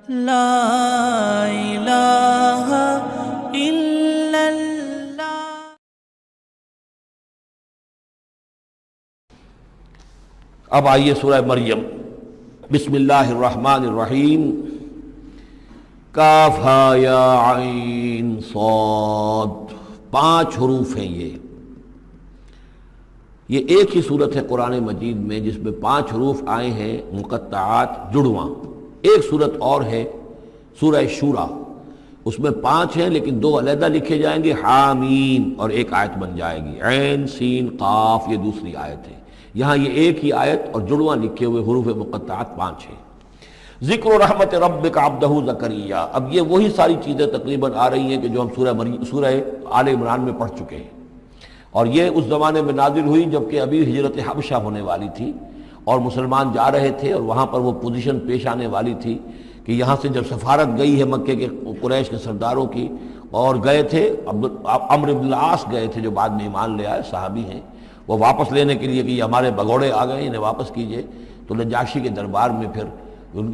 لا الہ الا اللہ۔ اب آئیے سورہ مریم، بسم اللہ الرحمن الرحیم، کاف ہا یا عین صاد، 5 حروف ہیں یہ ایک ہی صورت ہے قرآن مجید میں جس میں 5 حروف آئے ہیں مقطعات جڑواں۔ ایک صورت اور ہے سورہ شورا، اس میں 5 ہیں لیکن 2 علیحدہ لکھے جائیں گے، حامیم، اور ایک آیت بن جائے گی، عین سین قاف، یہ دوسری آیت ہے۔ یہاں یہ ایک ہی آیت اور جڑواں لکھے ہوئے حروف مقطعات 5 ہیں۔ ذکر رحمت ربک عبدہ زکریا، اب یہ وہی ساری چیزیں تقریباً آ رہی ہیں کہ جو ہم سورہ آل عمران میں پڑھ چکے ہیں، اور یہ اس زمانے میں نازل ہوئی جبکہ ابھی ہجرت حبشہ ہونے والی تھی اور مسلمان جا رہے تھے، اور وہاں پر وہ پوزیشن پیش آنے والی تھی کہ یہاں سے جب سفارت گئی ہے مکے کے قریش کے سرداروں کی، اور گئے تھے عمرو بن العاص گئے تھے جو بعد میں ایمان لے آئے، صحابی ہیں، وہ واپس لینے کے لیے کہ یہ ہمارے بگوڑے آ گئے، انہیں واپس کیجئے۔ تو نجاشی کے دربار میں پھر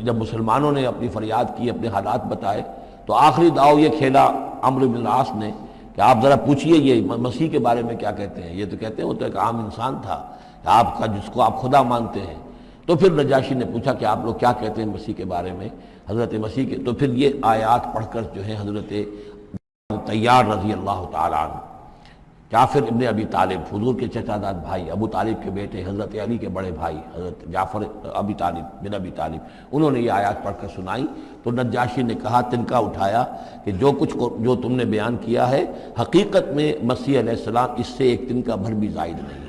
جب مسلمانوں نے اپنی فریاد کی، اپنے حالات بتائے، تو آخری داؤ یہ کھیلا عمرو بن العاص نے کہ آپ ذرا پوچھئے یہ مسیح کے بارے میں کیا کہتے ہیں۔ یہ تو کہتے ہیں وہ تو ایک عام انسان تھا آپ کا جس کو آپ خدا مانتے ہیں۔ تو پھر نجاشی نے پوچھا کہ آپ لوگ کیا کہتے ہیں مسیح کے بارے میں، حضرت مسیح کے، تو پھر یہ آیات پڑھ کر جو ہے حضرت طیار رضی اللہ تعالیٰ عنہ، جعفر ابن ابی طالب، حضور کے چچا داد بھائی، ابو طالب کے بیٹے، حضرت علی کے بڑے بھائی حضرت جعفر ابی طالب بن ابی طالب، انہوں نے یہ آیات پڑھ کر سنائی۔ تو نجاشی نے کہا، تنکا اٹھایا کہ جو تم نے بیان کیا ہے حقیقت میں مسیح علیہ السلام اس سے ایک تنکا بھر بھی زائد نہیں ہے۔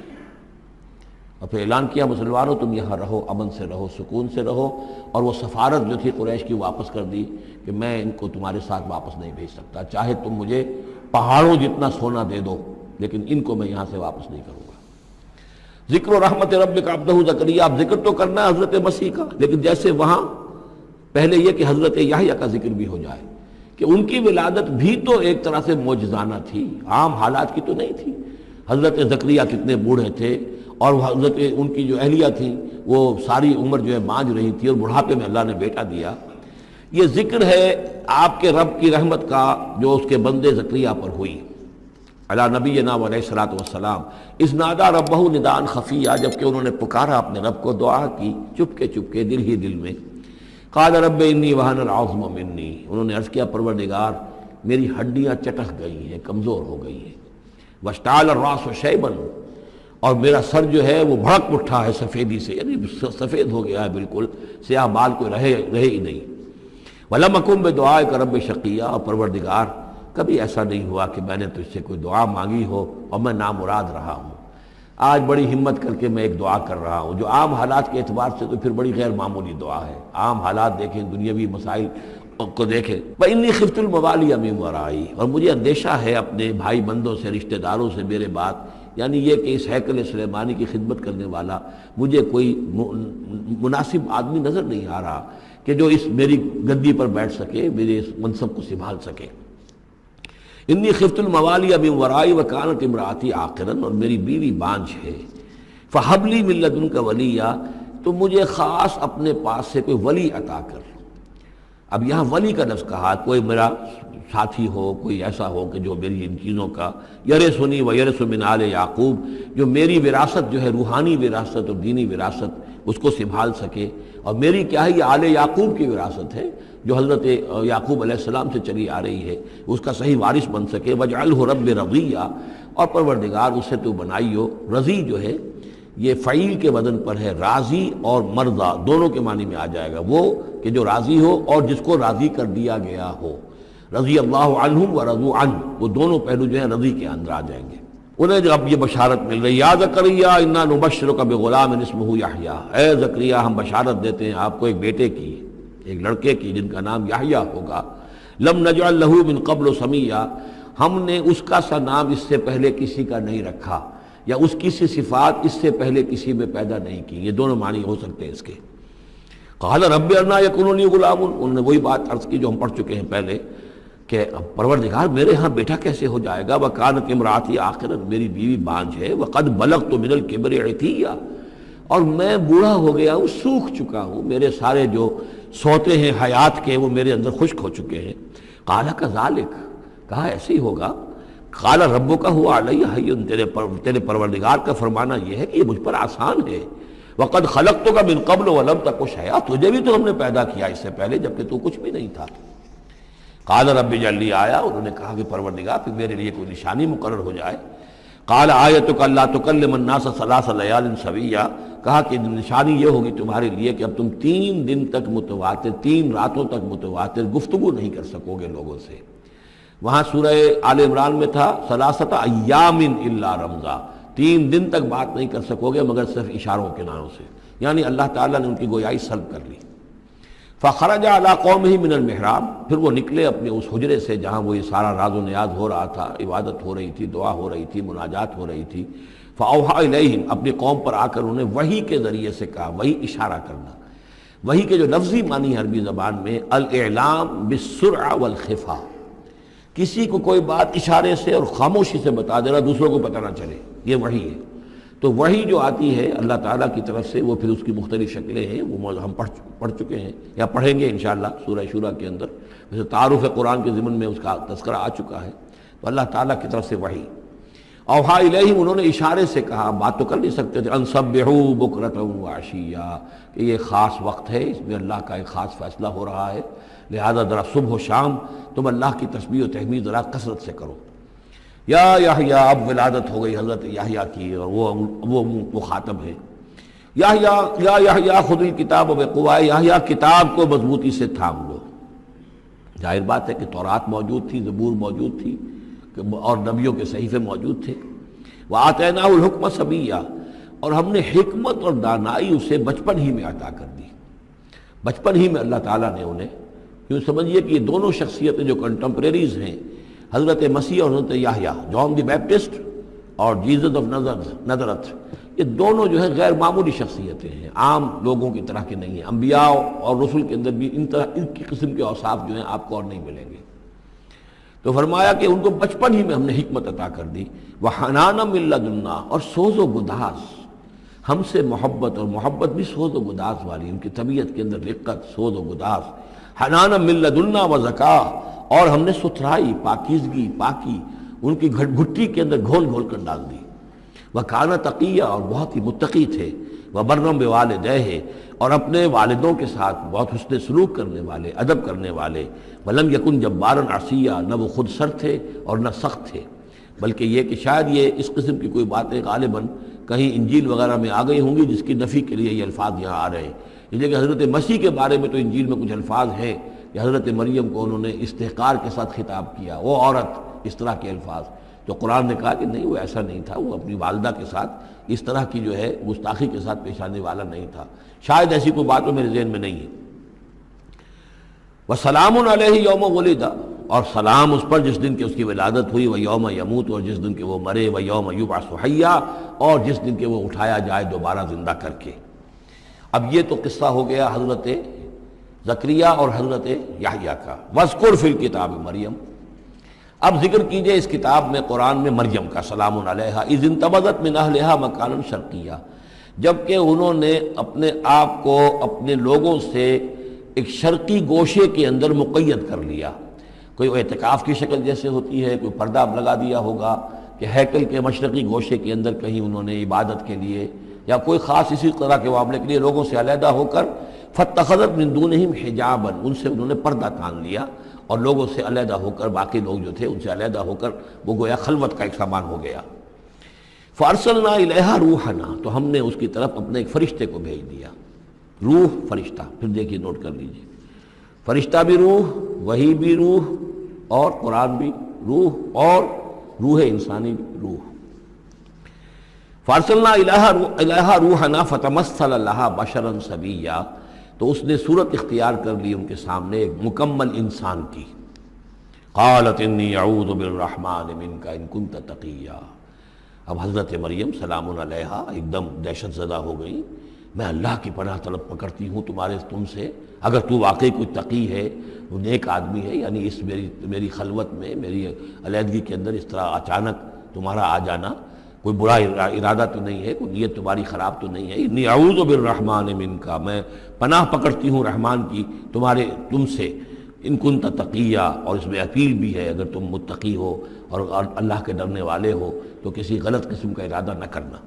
اور پھر اعلان کیا، مسلمانوں تم یہاں رہو، امن سے رہو، سکون سے رہو، اور وہ سفارت جو تھی قریش کی واپس کر دی کہ میں ان کو تمہارے ساتھ واپس نہیں بھیج سکتا، چاہے تم مجھے پہاڑوں جتنا سونا دے دو لیکن ان کو میں یہاں سے واپس نہیں کروں گا۔ ذکر و رحمت ربک عبدہ زکریا، اب ذکر تو کرنا ہے حضرت مسیح کا، لیکن جیسے وہاں پہلے یہ کہ حضرت یحییٰ کا ذکر بھی ہو جائے کہ ان کی ولادت بھی تو ایک طرح سے معجزانہ تھی، عام حالات کی تو نہیں تھی۔ حضرت زکریا کتنے بوڑھے تھے، اور حضرت ان کی جو اہلیہ تھی وہ ساری عمر جو ہے مانج رہی تھی، اور بڑھاپے میں اللہ نے بیٹا دیا۔ یہ ذکر ہے آپ کے رب کی رحمت کا جو اس کے بندے زکریا پر ہوئی، علی نبینا علیہ الصلوۃ والسلام، اذ نادى ربہ نداء خفیا، جبکہ انہوں نے پکارا اپنے رب کو، دعا کی چپکے چپکے دل ہی دل میں۔ قال رب انی وہن العظم منی، انہوں نے عرض کیا پروردگار میری ہڈیاں چٹک گئی ہیں، کمزور ہو گئی ہیں، واشتعل الراس شیبا، اور میرا سر جو ہے وہ بھڑک اٹھا ہے سفیدی سے، یعنی سفید ہو گیا ہے بالکل، سیاہ بال کوئی رہے ہی نہیں۔ ولم اکن بدعائک رب شقیا، اور پروردگار کبھی ایسا نہیں ہوا کہ میں نے تجھ سے کوئی دعا مانگی ہو اور میں نامراد رہا ہوں۔ آج بڑی ہمت کر کے میں ایک دعا کر رہا ہوں جو عام حالات کے اعتبار سے تو پھر بڑی غیر معمولی دعا ہے، عام حالات دیکھیں، دنیاوی مسائل کو دیکھیں۔ وَإِنِّي خِفْتُ الْمَوَالِيَ مِنْ وَرَائِي، اور مجھے اندیشہ ہے اپنے بھائی بندوں سے، رشتہ داروں سے میرے بعد، یعنی یہ کہ اس ہیکل سلیمانی کی خدمت کرنے والا مجھے کوئی مناسب آدمی نظر نہیں آ رہا کہ جو اس میری گدی پر بیٹھ سکے، میرے اس منصب کو سنبھال سکے۔ انی خفت الموالی من ورائی وکانت امراتی عاقرا، اور میری بیوی بانجھ ہے، فہب لی من لدنک ولیا، تو مجھے خاص اپنے پاس سے کوئی ولی عطا کر۔ اب یہاں ولی کا لفظ کہا، کوئی میرا ساتھی ہو، کوئی ایسا ہو کہ جو میری ان چیزوں کا یرثنی و یرث من آل یعقوب، جو میری وراثت جو ہے روحانی وراثت اور دینی وراثت اس کو سنبھال سکے، اور میری کیا ہے یہ آل یعقوب کی وراثت ہے جو حضرت یعقوب علیہ السلام سے چلی آ رہی ہے، اس کا صحیح وارث بن سکے۔ وجعلہ رب رضیہ، اور پروردگار اسے تو بنائی ہو، رضی جو ہے یہ فعیل کے وزن پر ہے، راضی اور مرضی دونوں کے معنی میں آ جائے گا، وہ کہ جو راضی ہو اور جس کو راضی کر دیا گیا ہو، رضی اللہ عنہم ورضوا عنہ، وہ دونوں پہلو جو ہیں رضی کے اندر آ جائیں گے۔ انہیں جب یہ بشارت مل رہی، یا زکریا انا نبشرک بغلام اسمہ یحییٰ، اے زکریا ہم بشارت دیتے ہیں آپ کو ایک بیٹے کی، ایک لڑکے کی جن کا نام یحییٰ ہوگا، لم نجعل لہ من قبل سمیہ، ہم نے اس کا سا نام اس سے پہلے کسی کا نہیں رکھا، یا اس کی سی صفات اس سے پہلے کسی میں پیدا نہیں کی، یہ دونوں معنی ہو سکتے ہیں اس کے۔ قال رب انا یکون لی غلام، انہوں نے وہی بات عرض کی جو ہم پڑھ چکے ہیں پہلے کہ پروردگار میرے ہاں بیٹا کیسے ہو جائے گا، وکانت امراتی عاقرا، میری بیوی بانجھ ہے، وقد بلغت من الکبر عتیہ، اور میں بوڑھا ہو گیا ہوں، سوکھ چکا ہوں، میرے سارے جو سوتے ہیں حیات کے وہ میرے اندر خشک ہو چکے ہیں۔ قال کذالک، کہا ایسے ہی ہوگا۔ قال ربک هو علی ہین، تیرے پروردگار کا فرمانا یہ ہے کہ یہ مجھ پر آسان ہے۔ وقد خلقتک من قبل ولم تک شیئا، تجھے بھی تو ہم نے پیدا کیا اس سے پہلے جبکہ تو کچھ بھی نہیں تھا۔ قال رب اجعل لی آیا، انہوں نے کہا کہ پروردگار پھر میرے لیے کوئی نشانی مقرر ہو جائے۔ قال آیتک الا تکلم الناس ثلاث لیال سویا، کہا کہ نشانی یہ ہوگی تمہارے لیے کہ اب تم 3 دن تک متواتر، 3 راتوں تک متواتر گفتگو نہیں کر سکو گے لوگوں سے۔ وہاں سورہ آل عمران میں تھا ثلاثۃ ایام الا رمزا، 3 دن تک بات نہیں کر سکو گے مگر صرف اشاروں کے ناموں سے، یعنی اللہ تعالیٰ نے ان کی گویائی سلب کر لی۔ فخرج علی قومہ من المحراب، پھر وہ نکلے اپنے اس حجرے سے جہاں وہ یہ سارا راز و نیاز ہو رہا تھا، عبادت ہو رہی تھی، دعا ہو رہی تھی، مناجات ہو رہی تھی۔ فاوحی الیہم، اپنی قوم پر آ کر انہیں وحی کے ذریعے سے کہا، وحی اشارہ کرنا۔ وحی کے جو لفظی معنی ہے عربی زبان میں الاعلام بالسرعہ والخفا، کسی کو کوئی بات اشارے سے اور خاموشی سے بتا دینا، دوسروں کو پتہ نہ چلے، یہ وحی ہے۔ تو وحی جو آتی ہے اللہ تعالیٰ کی طرف سے، وہ پھر اس کی مختلف شکلیں ہیں، وہ ہم پڑھ چکے ہیں یا پڑھیں گے انشاءاللہ سورہ شورا کے اندر، ویسے تعارف قرآن کے ضمن میں اس کا تذکرہ آ چکا ہے۔ تو اللہ تعالیٰ کی طرف سے وحی۔ اوحا الیہم، انہوں نے اشارے سے کہا، بات تو کر نہیں سکتے تھے، ان سبحوا بکرۃ وعشیا، کہ یہ خاص وقت ہے، اس میں اللہ کا ایک خاص فیصلہ ہو رہا ہے، لہذا ذرا صبح و شام تم اللہ کی تسبیح و تحمید ذرا کثرت سے کرو۔ یا یحییٰ، اب ولادت ہو گئی حضرت یحییٰ کی، اور وہ مخاطب ہے۔ یا یحییٰ خذ الکتاب بقوہ، یحییٰ کتاب کو مضبوطی سے تھام لو۔ ظاہر بات ہے کہ تورات موجود تھی، زبور موجود تھی، اور نبیوں کے صحیفے موجود تھے۔ وآتیناہ الحکم صبیہ، اور ہم نے حکمت اور دانائی اسے بچپن ہی میں عطا کر دی۔ بچپن ہی میں اللہ تعالیٰ نے انہیں، یوں سمجھیے کہ یہ دونوں شخصیتیں جو کنٹمپریریز ہیں، حضرت مسیح اور حضرت یحییٰ، جان دی بیپٹسٹ اور جیزس آف نظرت، یہ دونوں جو ہے غیر معمولی شخصیتیں ہیں، عام لوگوں کی طرح کے نہیں ہیں۔ انبیاء اور رسل کے اندر بھی ان کی قسم کے اوصاف جو ہیں آپ کو اور نہیں ملیں گے۔ تو فرمایا کہ ان کو بچپن ہی میں ہم نے حکمت عطا کر دی۔ وحنانا من لدنا، اور سوز و گداز، ہم سے محبت، اور محبت بھی سوز و گداز والی، ان کی طبیعت کے اندر رقت، سوز و گداز۔ حنانا من لدنا وزکا، اور ہم نے ستھرائی، پاکیزگی، پاکی ان کی گھٹی کے اندر گھول گھول کر ڈال دی۔ وکانا تقیہ، اور بہت ہی متقی تھے۔ وبرم بوالدیہ، اور اپنے والدوں کے ساتھ بہت حسن سلوک کرنے والے، ادب کرنے والے۔ ولم یکن جبارا عصیا، نہ وہ خود سر تھے اور نہ سخت تھے، بلکہ یہ کہ شاید یہ اس قسم کی کوئی باتیں غالباً کہیں انجیل وغیرہ میں آ گئی ہوں گی جس کی نفی کے لیے یہ الفاظ یہاں آ رہے ہیں۔ اس لیے کہ حضرت مسیح کے بارے میں تو انجیل میں کچھ الفاظ ہیں کہ حضرت مریم کو انہوں نے استحقار کے ساتھ خطاب کیا، وہ عورت، اس طرح کے الفاظ، تو قرآن نے کہا کہ نہیں، وہ ایسا نہیں تھا، وہ اپنی والدہ کے ساتھ اس طرح کی جو ہے گستاخی کے ساتھ پیش آنے والا نہیں تھا۔ شاید ایسی کوئی بات میرے ذہن میں نہیں ہے۔ وسلام علیہ یوم ولد، اور سلام اس پر جس دن کہ اس کی ولادت ہوئی، ویوم یموت، اور جس دن کہ وہ مرے، ویوم یبعث حیا، اور جس دن کہ وہ اٹھایا جائے دوبارہ زندہ کر کے۔ اب یہ تو قصہ ہو گیا حضرت زکریا اور حضرت یحییٰ کا۔ وذکر فی الکتاب مریم، اب ذکر کیجئے اس کتاب میں، قرآن میں، مریم کا، سلام علیہا اذ انتبذت من اہلہا مکانا شرقیہ، جبکہ انہوں نے اپنے آپ کو اپنے لوگوں سے ایک شرقی گوشے کے اندر مقید کر لیا۔ کوئی اعتکاف کی شکل جیسے ہوتی ہے، کوئی پردہ لگا دیا ہوگا کہ ہیکل کے مشرقی گوشے کے اندر کہیں انہوں نے عبادت کے لیے یا کوئی خاص اسی طرح کے معاملے کے لیے لوگوں سے علیحدہ ہو کر، فاتخذت من دونہم حجابا، ان سے انہوں نے پردہ تان لیا، اور لوگوں سے علیحدہ ہو کر، باقی لوگ جو تھے ان سے علیحدہ ہو کر وہ گویا خلوت کا ایک سامان ہو گیا۔ فارسلنا الیہا روحنا، تو ہم نے اس کی طرف اپنے ایک فرشتے کو بھیج دیا۔ روح، فرشتہ، پھر دیکھیے نوٹ کر لیجیے، فرشتہ بھی روح، وحی بھی روح، اور قرآن بھی روح، اور روح انسانی بھی روح۔ فارسلنا الیہا روحنا فتمثل لہا بشرا سویا، تو اس نے صورت اختیار کر لی ان کے سامنے ایک مکمل انسان کی۔ قالت انی اعوذ بالرحمن منک ان کنت تقیا، اب حضرت مریم سلام علیہا ایک دم دہشت زدہ ہو گئی، میں اللہ کی پناہ طلب پکڑتی ہوں تم سے، اگر تو واقعی کوئی تقی ہے، وہ نیک آدمی ہے، یعنی اس میری خلوت میں، میری علیحدگی کے اندر اس طرح اچانک تمہارا آ جانا کوئی برا ارادہ تو نہیں ہے، کوئی نیت تمہاری خراب تو نہیں ہے۔ انی اعوذ بالرحمن منک، میں پناہ پکڑتی ہوں رحمان کی تم سے، ان کنت تقیہ، اور اس میں اپیل بھی ہے اگر تم متقی ہو اور اللہ کے ڈرنے والے ہو تو کسی غلط قسم کا ارادہ نہ کرنا۔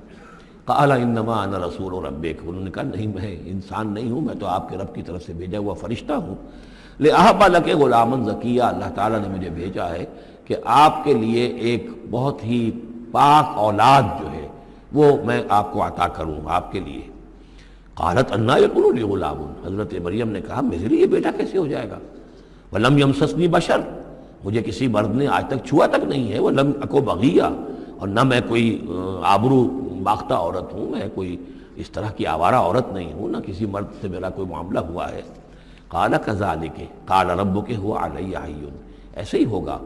قال انما انا رسول ربک، انہوں نے کہا نہیں، میں انسان نہیں ہوں، میں تو آپ کے رب کی طرف سے بھیجا ہوا فرشتہ ہوں۔ لأہب لک غلاما زکیہ، اللہ تعالیٰ نے مجھے بھیجا ہے کہ آپ کے لیے ایک بہت ہی پاک اولاد جو ہے وہ میں آپ کو عطا کروں آپ کے لیے۔ قالت انا یکون لی غلام، حضرت مریم نے کہا میرے لیے بیٹا کیسے ہو جائے گا؟ ولم یمسسنی بشر، مجھے کسی مرد نے آج تک چھوا تک نہیں ہے، ولم اکو بغیہ، اور نہ میں کوئی آبرو باختہ عورت ہوں، میں کوئی اس طرح کی آوارہ عورت نہیں ہوں، نہ کسی مرد سے میرا کوئی معاملہ ہوا ہے۔ قال کذالک قال ربک هو علی حی، ایسے ہی ہوگا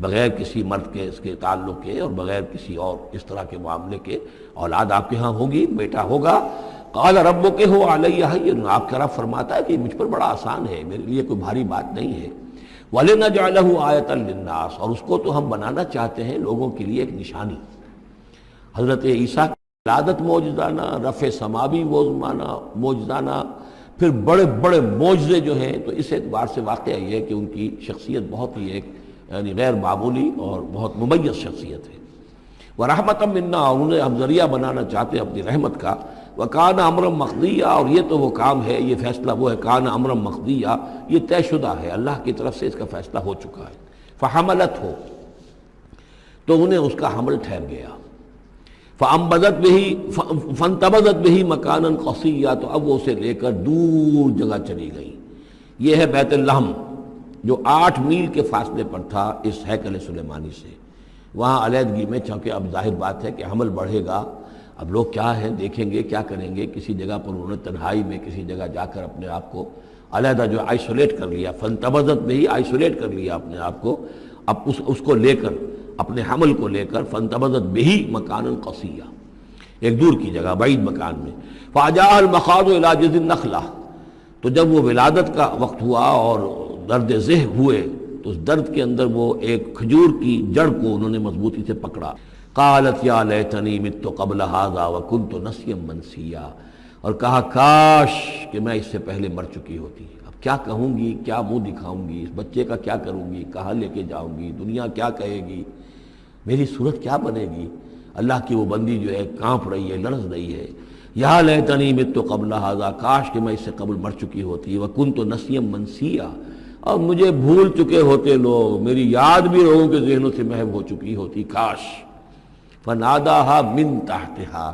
بغیر کسی مرد کے اس کے تعلق کے اور بغیر کسی اور اس طرح کے معاملے کے اولاد آپ کے ہاں ہوگی، بیٹا ہوگا۔ قال ربک هو علی حی، آپ کا رب فرماتا ہے کہ مجھ پر بڑا آسان ہے، میرے لیے کوئی بھاری بات نہیں ہے۔ وَلِنَجْعَلَهُ آیَةً لِلنَّاسِ، اور اس کو تو ہم بنانا چاہتے ہیں لوگوں کے لیے ایک نشانی۔ حضرت عیسیٰ کی ولادت معجزانہ، رفع سماوی معجزانہ، پھر بڑے بڑے معجزے جو ہیں، تو اس اعتبار سے واقعہ یہ ہے کہ ان کی شخصیت بہت ہی ایک یعنی غیر معمولی اور بہت ممیز شخصیت ہے۔ وَرَحْمَةً مِنَّا، اور انہیں ہم ذریعہ بنانا چاہتے ہیں اپنی رحمت کا۔ وَكَانَ أَمْرًا مَقْضِيًّا، اور یہ تو وہ کام ہے، یہ فیصلہ وہ ہے، کان امرا مقضیہ، یہ طے شدہ ہے، اللہ کی طرف سے اس کا فیصلہ ہو چکا ہے۔ فَحَمَلَتْهُ، تو انہیں اس کا حمل ٹھہر گیا۔ فَانْتَبَذَتْ بِهِ مَكَانًا قَصِيًّا، تو اب وہ اسے لے کر دور جگہ چلی گئی۔ یہ ہے بیت لحم جو 8 میل کے فاصلے پر تھا اس ہیکل سلیمانی سے۔ وہاں علیحدگی میں، چونکہ اب ظاہر بات ہے کہ حمل بڑھے گا، اب لوگ کیا ہیں دیکھیں گے، کیا کریں گے، کسی جگہ پر انہوں نے تنہائی میں کسی جگہ جا کر اپنے آپ کو علیحدہ جو آئسولیٹ کر لیا، فانتبذت میں ہی آئسولیٹ کر لیا اپنے آپ کو، اب اس کو لے کر، اپنے حمل کو لے کر، فانتبذت بہ مکانا قصیا، ایک دور کی جگہ، بعید مکان میں۔ فاجاء المخاض الی جذع النخلہ، تو جب وہ ولادت کا وقت ہوا اور درد ذہ ہوئے تو اس درد کے اندر وہ ایک کھجور کی جڑ کو انہوں نے مضبوطی سے پکڑا۔ قالت یا لیتنی مت قبل ھذا وکنت نسیا منسیا، اور کہا کاش کہ میں اس سے پہلے مر چکی ہوتی۔ اب کیا کہوں گی، کیا منہ دکھاؤں گی، اس بچے کا کیا کروں گی، کہاں لے کے جاؤں گی، دنیا کیا کہے گی، میری صورت کیا بنے گی۔ اللہ کی وہ بندی جو ہے کانپ رہی ہے، لرز رہی ہے۔ یا لیتنی مت قبل ھذا، کاش کہ میں اس سے قبل مر چکی ہوتی، وکنت نسیا منسیا، اور مجھے بھول چکے ہوتے لوگ، میری یاد بھی لوگوں کے ذہنوں سے محو ہو چکی ہوتی، کاش۔ فناداہا من تحتہا،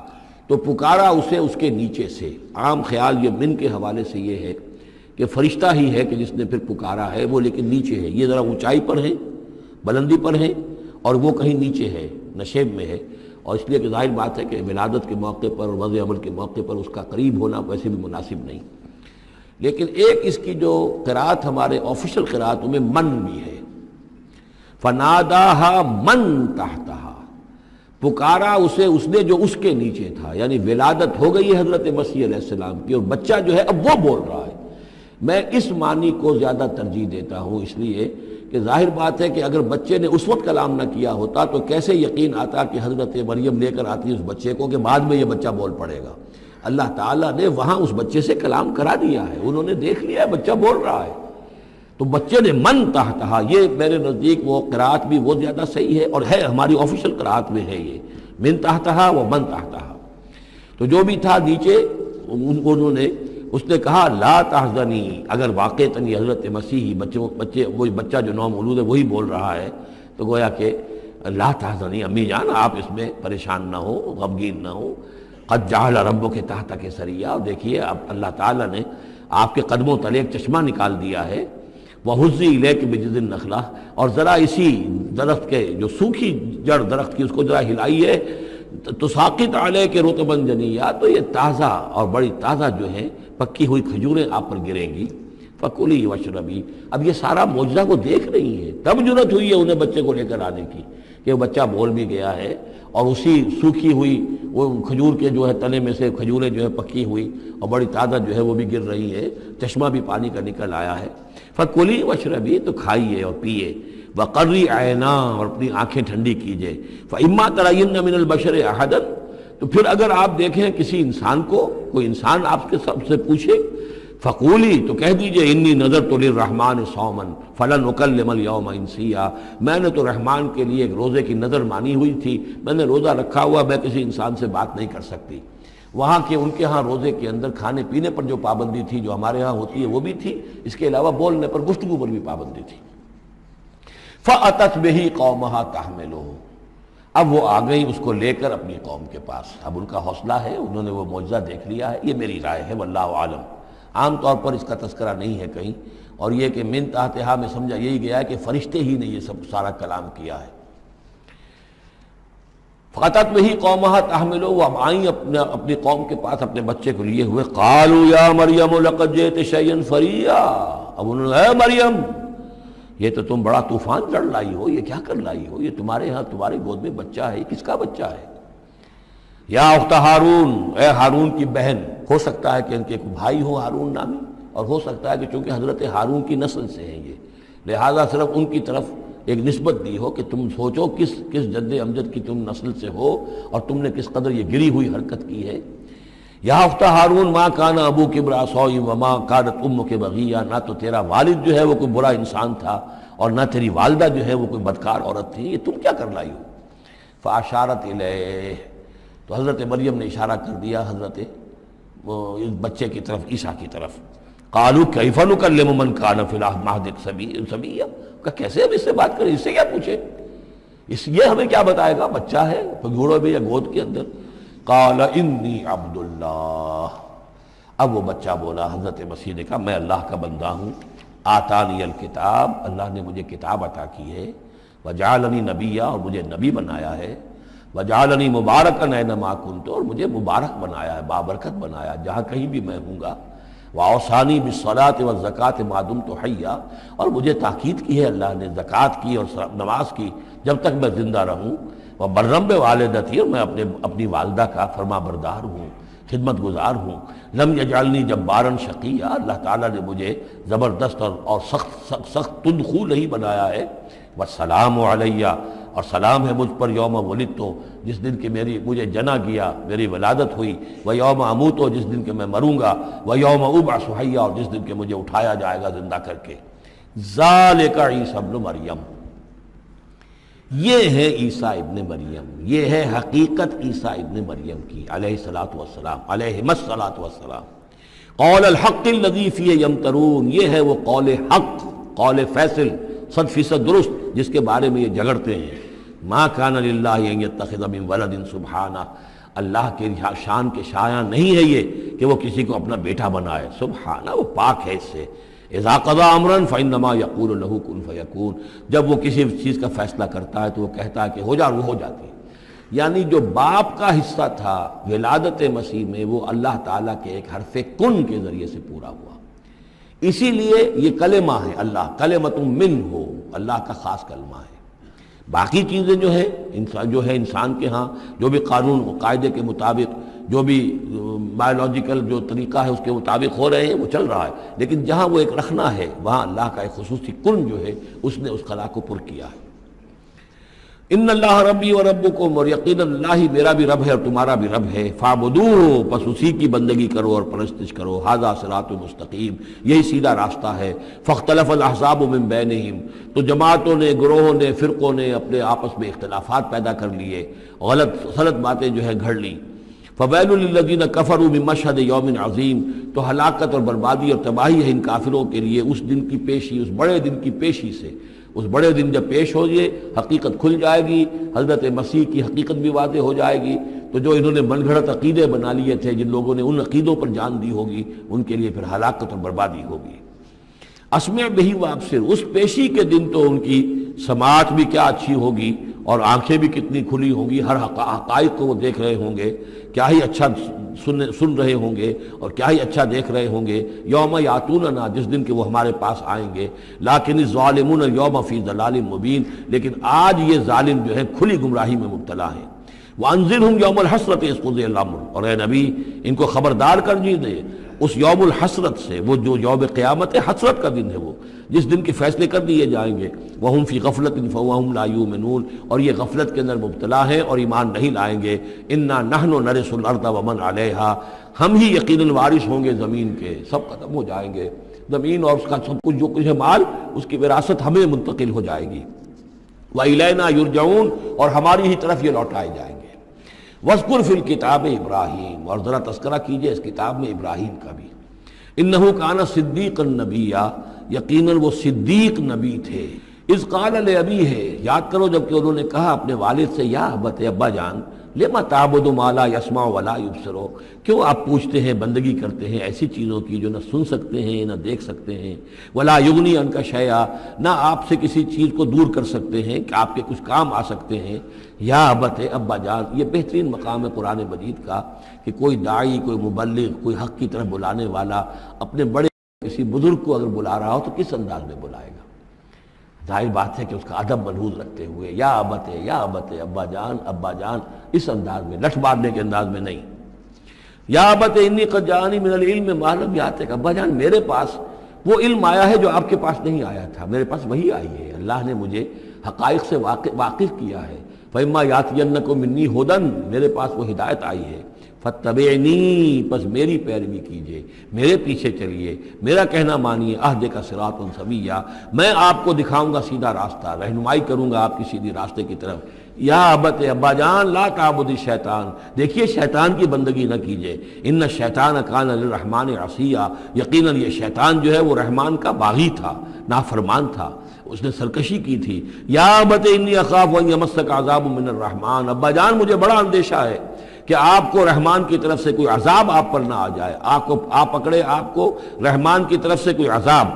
تو پکارا اسے اس کے نیچے سے۔ عام خیال یہ من کے حوالے سے یہ ہے کہ فرشتہ ہی ہے کہ جس نے پھر پکارا ہے، وہ لیکن نیچے ہے، یہ ذرا اونچائی پر ہے، بلندی پر ہے، اور وہ کہیں نیچے ہے، نشیب میں ہے، اور اس لیے کہ ظاہر بات ہے کہ ولادت کے موقع پر اور وضع عمل کے موقع پر اس کا قریب ہونا ویسے بھی مناسب نہیں۔ لیکن ایک اس کی جو قرات ہمارے آفیشل قراتوں میں من بھی ہے، فناداہا من تحتہا، پکارا اسے اس نے جو اس کے نیچے تھا، یعنی ولادت ہو گئی ہے حضرت مسیح علیہ السلام کی، اور بچہ جو ہے اب وہ بول رہا ہے۔ میں اس معنی کو زیادہ ترجیح دیتا ہوں، اس لیے کہ ظاہر بات ہے کہ اگر بچے نے اس وقت کلام نہ کیا ہوتا تو کیسے یقین آتا کہ حضرت مریم لے کر آتی اس بچے کو کہ بعد میں یہ بچہ بول پڑے گا۔ اللہ تعالیٰ نے وہاں اس بچے سے کلام کرا دیا ہے، انہوں نے دیکھ لیا ہے بچہ بول رہا ہے، تو بچے نے من تحتہا، یہ میرے نزدیک وہ قرات بھی وہ زیادہ صحیح ہے، اور ہے ہماری آفیشل قرات میں ہے یہ من تحتہا و من تحتہا۔ تو جو بھی تھا نیچے، انہوں نے، اس نے کہا لا تحزنی، اگر واقعتاً یہ حضرت مسیح بچے وہی بچہ جو نو مولود ہے وہی بول رہا ہے، تو گویا کہ لا تحزنی، امی جان آپ اس میں پریشان نہ ہو، غمگین نہ ہو، قد جعل ربک تحتک سریا، اور دیکھیے اب اللہ تعالیٰ نے آپ کے قدموں تلے ایک چشمہ نکال دیا ہے۔ وَهُزِّي إِلَيْكِ بِجِذْعِ النَّخْلَةِ، اور ذرا اسی درخت کے جو سوکھی جڑ درخت کی اس کو ذرا ہلائیے، تُسَاقِطْ عَلَيْكِ رُطْبًا جَنِيًّا، تو یہ تازہ اور بڑی تازہ جو ہیں پکی ہوئی کھجوریں آپ پر گریں گی۔ فَكُلِي وَاشْرَبِي، اب یہ سارا معجزہ وہ دیکھ رہی ہے، تب جرت ہوئی ہے انہیں بچے کو لے کر آنے کی کہ وہ بچہ بول بھی گیا ہے اور اسی سوکھی ہوئی وہ کھجور کے جو ہے تنے میں سے کھجوریں جو ہے پکی ہوئی اور بڑی تعداد جو ہے وہ بھی گر رہی ہے، چشمہ بھی پانی کا نکل آیا ہے۔ فَكُلِي وَاشْرَبِي، تو کھائیے اور پیئے، وَقَرِّ عَيْنَا، اور اپنی آنکھیں ٹھنڈی کیجئے، فَإِمَّا تَرَيِنَّ مِنَ الْبَشَرِ أَحَدًا، تو پھر اگر آپ دیکھیں کسی انسان کو، کوئی انسان آپ کے سب سے پوچھے، فقولی، تو کہہ دیجئے انی نذرت للرحمن صوما فلن اکلم اليوم انسیا، میں نے تو رحمان کے لیے ایک روزے کی نذر مانی ہوئی تھی، میں نے روزہ رکھا ہوا، میں کسی انسان سے بات نہیں کر سکتی۔ وہاں کے ان کے ہاں روزے کے اندر کھانے پینے پر جو پابندی تھی جو ہمارے ہاں ہوتی ہے وہ بھی تھی، اس کے علاوہ بولنے پر، گفتگو پر بھی پابندی تھی۔ فأتت بہ قومہا تحملہ، اب وہ آ گئی اس کو لے کر اپنی قوم کے پاس۔ اب ان کا حوصلہ ہے، انہوں نے وہ معجزہ دیکھ لیا ہے، یہ میری رائے ہے، واللہ عالم۔ عام طور پر اس کا تذکرہ نہیں ہے کہیں، اور یہ کہ من تحتہا میں سمجھا یہی گیا ہے کہ فرشتے ہی نے یہ سب سارا کلام کیا ہے۔ فاتت بہ قومہا تحملہ، وہ اب آئیں اپنی قوم کے پاس اپنے بچے کو لیے ہوئے۔ قالوا یا مریم لقد جئت شیئا فریا، اب انہوں نے، اے مریم یہ تو تم بڑا طوفان چڑھ لائی ہو، یہ کیا کر لائی ہو، یہ تمہارے ہاں تمہاری گود میں بچہ ہے، یہ کس کا بچہ ہے؟ یا اخت ہارون، اے ہارون کی بہن، ہو سکتا ہے کہ ان کے کوئی بھائی ہو ہارون نامی، اور ہو سکتا ہے کہ چونکہ حضرت ہارون کی نسل سے ہیں یہ، لہذا صرف ان کی طرف ایک نسبت دی ہو کہ تم سوچو کس جد امجد کی تم نسل سے ہو اور تم نے کس قدر یہ گری ہوئی حرکت کی ہے۔ یا اخت ہارون ما کان ابوک امرأ سوء وما کانت امک بغیہ، نہ تو تیرا والد جو ہے وہ کوئی برا انسان تھا اور نہ تیری والدہ جو ہے وہ کوئی بدکار عورت تھی، یہ تم کیا کر لائی ہو؟ فاشارت الیہ، تو حضرت مریم نے اشارہ کر دیا حضرت اس بچے کی طرف، عیسیٰ کی طرف۔ قالوا کیف نکلم من کان فی المہد صبیا، کہ کیسے ہم اس سے بات کریں، اس سے کیا پوچھیں، یہ ہمیں کیا بتائے گا، بچہ ہے پگھوڑوں میں یا گود کے اندر۔ قال انی عبد اللہ، اب وہ بچہ بولا، حضرت مسیح نے کہا میں اللہ کا بندہ ہوں، آتانی الکتاب، اللہ نے مجھے کتاب عطا کی ہے، وجعلنی نبیا، اور مجھے نبی بنایا ہے، وجعلنی مبارکا اینما کنت، اور مجھے مبارک بنایا ہے، بابرکت بنایا جہاں کہیں بھی میں ہوں گا، واوصانی بالصلاۃ والزکاۃ ما دمت حیا، اور مجھے تاکید کی ہے اللہ نے زکوٰۃ کی اور نماز کی جب تک میں زندہ رہوں، وبرم بوالدتی، اور میں اپنی والدہ کا فرما بردار ہوں، خدمت گزار ہوں، لم یجعلنی جبارا شقیا، اللہ تعالیٰ نے مجھے زبردست اور سخت تندخو نہیں بنایا ہے، والسلام علیہ، اور سلام ہے مجھ پر یوم ولدت، جس دن کہ مجھے جنا گیا، میری ولادت ہوئی، و یوم اموت، جس دن کہ میں مروں گا، و یوم ابعث حیا، اور جس دن کہ مجھے اٹھایا جائے گا زندہ کر کے۔ ذالک عیسی ابن مریم، یہ ہے عیسیٰ ابن مریم، یہ ہے حقیقت عیسیٰ ابن مریم کی علیہ الصلاۃ والسلام، علیہم الصلاۃ والسلام۔ قول الحق الذی فیہ یمترون، یہ ہے وہ قول حق، قول فیصل، 100% درست، جس کے بارے میں یہ جھگڑتے ہیں۔ ما کان للہ ان یتخذ من ولد سبحانہ، اللہ کے شان کے شایع نہیں ہے یہ کہ وہ کسی کو اپنا بیٹا بنائے، سبحانہ، وہ پاک ہے اس سے۔ اذا قضى امرا فانما يقول له كن فيكون، جب وہ کسی چیز کا فیصلہ کرتا ہے تو وہ کہتا ہے کہ ہو جا، وہ ہو جاتی ہے۔ یعنی جو باپ کا حصہ تھا ولادت مسیح میں، وہ اللہ تعالیٰ کے ایک حرف کن کے ذریعے سے پورا ہوا، اسی لیے یہ کلمہ ہے، اللہ کلمۃ من ہو، اللہ کا خاص کلمہ ہے۔ باقی چیزیں جو ہے انسان کے ہاں جو بھی قانون و قاعدے کے مطابق، جو بھی بایولوجیکل جو طریقہ ہے اس کے مطابق ہو رہے ہیں، وہ چل رہا ہے، لیکن جہاں وہ ایک رکھنا ہے وہاں اللہ کا ایک خصوصی کن جو ہے اس نے اس خلا کو پر کیا ہے۔ ان اللہ ربی و ربکم، اور یقینا اللہ ہی میرا بھی رب ہے اور تمہارا بھی رب ہے، فاعبدوہ، پس اسی کی بندگی کرو اور پرستش کرو، ھذا صراط مستقیم، یہی سیدھا راستہ ہے۔ فاختلف الاحزاب من بینہم، تو جماعتوں نے، گروہوں نے، فرقوں نے اپنے آپس میں اختلافات پیدا کر لیے، غلط باتیں جو ہے گھڑ لی۔ فویل للذین کفروا من مشہد یوم عظیم، تو ہلاکت اور بربادی اور تباہی ہے ان کافروں کے لیے اس دن کی پیشی، اس بڑے دن کی پیشی سے۔ اس بڑے دن جب پیش ہو یہ حقیقت کھل جائے گی، حضرت مسیح کی حقیقت بھی واضح ہو جائے گی، تو جو انہوں نے من گھڑت عقیدے بنا لیے تھے، جن لوگوں نے ان عقیدوں پر جان دی ہوگی، ان کے لیے پھر ہلاکت اور بربادی ہوگی۔ اسمع بہی وابصر، اس پیشی کے دن تو ان کی سماعت بھی کیا اچھی ہوگی اور آنکھیں بھی کتنی کھلی ہوں گی، ہر حقائق کو وہ دیکھ رہے ہوں گے، کیا ہی اچھا سن رہے ہوں گے اور کیا ہی اچھا دیکھ رہے ہوں گے۔ یوم یاتوننا، جس دن کہ وہ ہمارے پاس آئیں گے، لیکن الظالمون یوم فی ضلال مبین، لیکن آج یہ ظالم جو ہے کھلی گمراہی میں مبتلا ہیں۔ وانذرہم یوم الحسرۃ اذ قضی الامر، اور اے نبی ان کو خبردار کر دیجیے اس یوم الحسرت سے، وہ جو یوم قیامت ہے، حسرت کا دن ہے وہ، جس دن کے فیصلے کر دیے جائیں گے۔ وہم فی غفلۃ فہم لا یؤمنون، اور یہ غفلت کے اندر مبتلا ہیں اور ایمان نہیں لائیں گے۔ انا نحن نرث الارض ومن علیہا، ہم ہی یقیناً وارث ہوں گے زمین کے، سب ختم ہو جائیں گے، زمین اور اس کا سب کچھ جو کچھ ہے مال، اس کی وراثت ہمیں منتقل ہو جائے گی۔ وَإِلَيْنَا يُرْجَعُونَ، اور ہماری ہی طرف یہ لوٹائے جائیں گے۔ وَاذْكُرْ فِي الْكِتَابِ ابراہیم، اور ذرا تذکرہ کیجئے اس کتاب میں ابراہیم کا بھی۔ انہو کان صدیقا نبیا، یقیناً وہ صدیق نبی تھے۔ اذ قال لابیہ، یاد کرو جب کہ انہوں نے کہا اپنے والد سے، یا ابت، ابا جان، لما تعبد ما لا يسمع ولا يبصر، کیوں آپ پوچھتے ہیں، بندگی کرتے ہیں ایسی چیزوں کی جو نہ سن سکتے ہیں نہ دیکھ سکتے ہیں، ولا یغنی عنک شیئا، نہ آپ سے کسی چیز کو دور کر سکتے ہیں کہ آپ کے کچھ کام آ سکتے ہیں۔ یا ابت، ابا جان، یہ بہترین مقام ہے قرآن مجید کا کہ کوئی داعی، کوئی مبلغ، کوئی حق کی طرف بلانے والا اپنے بڑے کسی بزرگ کو اگر بلا رہا ہو تو کس انداز میں بلائے گا؟ ظاہر بات ہے کہ اس کا ادب ملحوظ رکھتے ہوئے، یا ابت، یا ابت، ابا جان، ابا جان، اس انداز میں، لٹھ مارنے کے انداز میں نہیں۔ یا ابت انی قد جاءنی من العلم ما لم یاتک، ابا جان میرے پاس وہ علم آیا ہے جو آپ کے پاس نہیں آیا تھا، میرے پاس وہی آئی ہے، اللہ نے مجھے حقائق سے واقف کیا ہے۔ فإما یاتینکم منی ھدی، میرے پاس وہ ہدایت آئی ہے، فاتبعنی، پس میری پیروی کیجئے، میرے پیچھے چلیے، میرا کہنا مانیے، اہدک صراطا سویا، میں آپ کو دکھاؤں گا سیدھا راستہ، رہنمائی کروں گا آپ کی سیدھی راستے کی طرف۔ یا ابت، ابا جان، لا تعبد الشیطان، دیکھیے شیطان کی بندگی نہ کیجئے، ان الشیطان کان للرحمن عصیا، یقیناً یہ شیطان جو ہے وہ رحمان کا باغی تھا، نافرمان تھا، اس نے سرکشی کی تھی۔ یا ابت انی اخاف ان یمسک عذاب من الرحمن، ابا جان مجھے بڑا اندیشہ ہے کہ آپ کو رحمان کی طرف سے کوئی عذاب آپ پر نہ آ جائے، آپ پکڑے آپ کو رحمان کی طرف سے کوئی عذاب،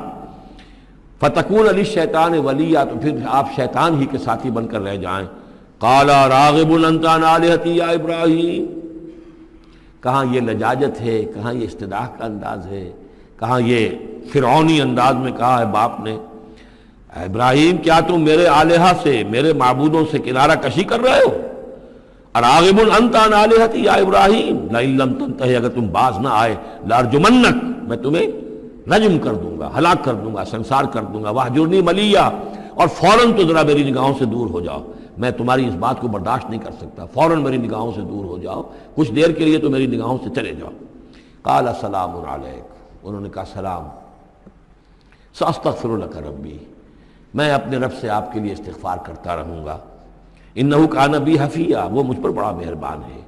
فتکون للشیطان ولیا، تو پھر آپ شیطان ہی کے ساتھی بن کر رہ جائیں۔ قال راغب انت عن آلہتی یا ابراہیم، کہاں یہ لجاجت ہے، کہاں یہ استدعاء کا انداز ہے، کہاں یہ فرعونی انداز میں کہا ہے باپ نے، اے ابراہیم کیا تم میرے آلہہ سے، میرے معبودوں سے کنارہ کشی کر رہے ہو؟ راغب انت عن آلہتی یا ابراہیم لئن لم تنتہی، اگر تم باز نہ آئے، لارجمنک، میں تمہیں رجم کر دوں گا، ہلاک کر دوں گا، سنسار کر دوں گا، واہجرنی ملیا، اور فوراً تو ذرا میری نگاہوں سے دور ہو جاؤ، میں تمہاری اس بات کو برداشت نہیں کر سکتا، فوراً میری نگاہوں سے دور ہو جاؤ، کچھ دیر کے لیے تو میری نگاہوں سے چلے جاؤ۔ قال سلام علیک، انہوں نے کہا سلام، ساستغفر لک ربی، میں اپنے رب سے آپ کے لیے استغفار کرتا رہوں گا، انہ کان بی حفیہ، وہ مجھ پر بڑا مہربان ہے،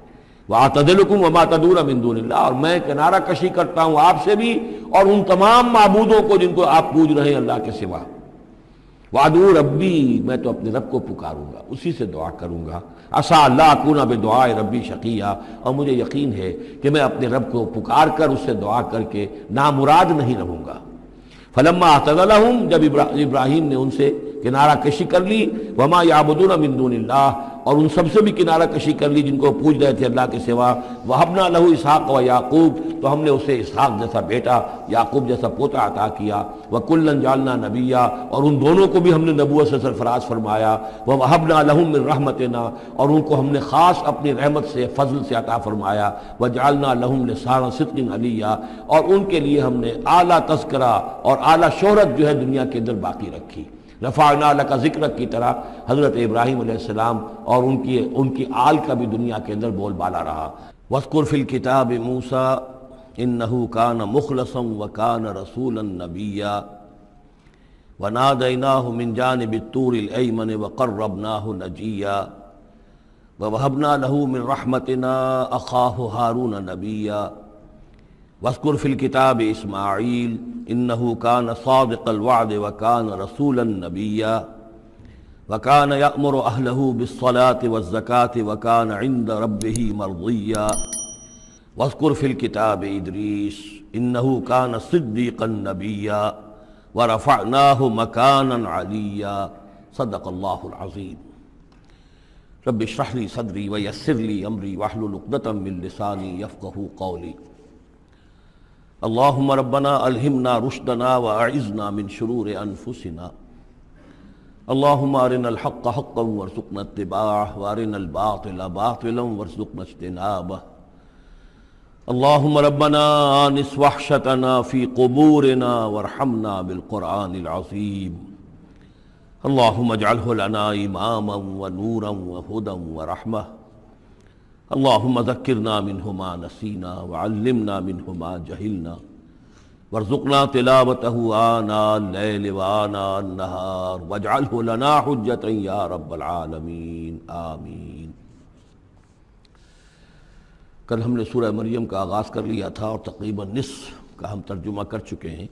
واعتزلکم وما تدعون من دون اللہ، اور میں کنارہ کشی کرتا ہوں آپ سے بھی اور ان تمام معبودوں کو جن کو آپ پوج رہے ہیں اللہ کے سوا، وادعو ربی، میں تو اپنے رب کو پکاروں گا، اسی سے دعا کروں گا، عسیٰ اللہ اکون بدعاء ربی شقیہ، اور مجھے یقین ہے کہ میں اپنے رب کو پکار کر اس سے دعا کر کے نامراد نہیں رہوں گا۔ فلما اعتزلہم، جب ابراہیم نے ان سے کنارہ کشی کر لی، وما یعبدون من دون اللہ، اور ان سب سے بھی کنارہ کشی کر لی جن کو پوج رہے تھے اللہ کے سوا، وہبنا لہ اسحاق و یعقوب، تو ہم نے اسے اسحاق جیسا بیٹا، یعقوب جیسا پوتا عطا کیا، وکلا جعلنا نبیا، اور ان دونوں کو بھی ہم نے نبوت سے سرفراز فرمایا، ووہبنا لہم من رحمتنا، اور ان کو ہم نے خاص اپنی رحمت سے، فضل سے عطا فرمایا، وجعلنا لہم لسان صدق علیا، اور ان کے لیے ہم نے اعلیٰ تذکرہ اور اعلیٰ شہرت جو ہے دنیا کے اندر باقی رکھی۔ رفعنا لک ذکرک کی طرح حضرت ابراہیم علیہ السلام اور ان کی آل کا بھی دنیا کے اندر بول بالا رہا۔ واذکر فی الکتاب موسیٰ انہ کان مخلصا وکان رسولا نبیا ونادیناہ من جانب الطور الایمن وقربناہ نجیا ووہبنا لہ من رحمتنا اخاہ ہارون نبیا واذکر فی الکتاب اسماعیل انہ کان صادق الوعد وکان رسولا نبیا وکان یأمر اہلہ بالصلاة والزکاة وکان عند ربہ مرضیا واذکر فی الکتاب ادریس انہ کان صدیقا نبیا ورفعناہ مکانا علیا۔ صدق اللہ العظیم۔ رب اشرح لی صدری ویسر لی امری واحلل عقدۃ من لسانی یفقہوا قولی۔ اللہم ربنا الہمنا رشدنا واعذنا من شرور انفسنا، اللہم ارنا الحق حقا وارزقنا اتباعہ وارنا الباطل باطلا وارزقنا اجتنابہ۔ اللہم ربنا آنس وحشتنا فی قبورنا وارحمنا بالقرآن العظیم، اللہم اجعلہ لنا اماما ونورا وہدا ورحمہ، اللہم ذکرنا منہ ما نسینا وعلمنا منہ ما جہلنا وارزقنا تلاوتہ آناء اللیل وآناء النہار واجعلہ لنا حجتا یا رب العالمین آمین۔ کل ہم نے سورہ مریم کا آغاز کر لیا تھا اور تقریباً نصف کا ہم ترجمہ کر چکے ہیں،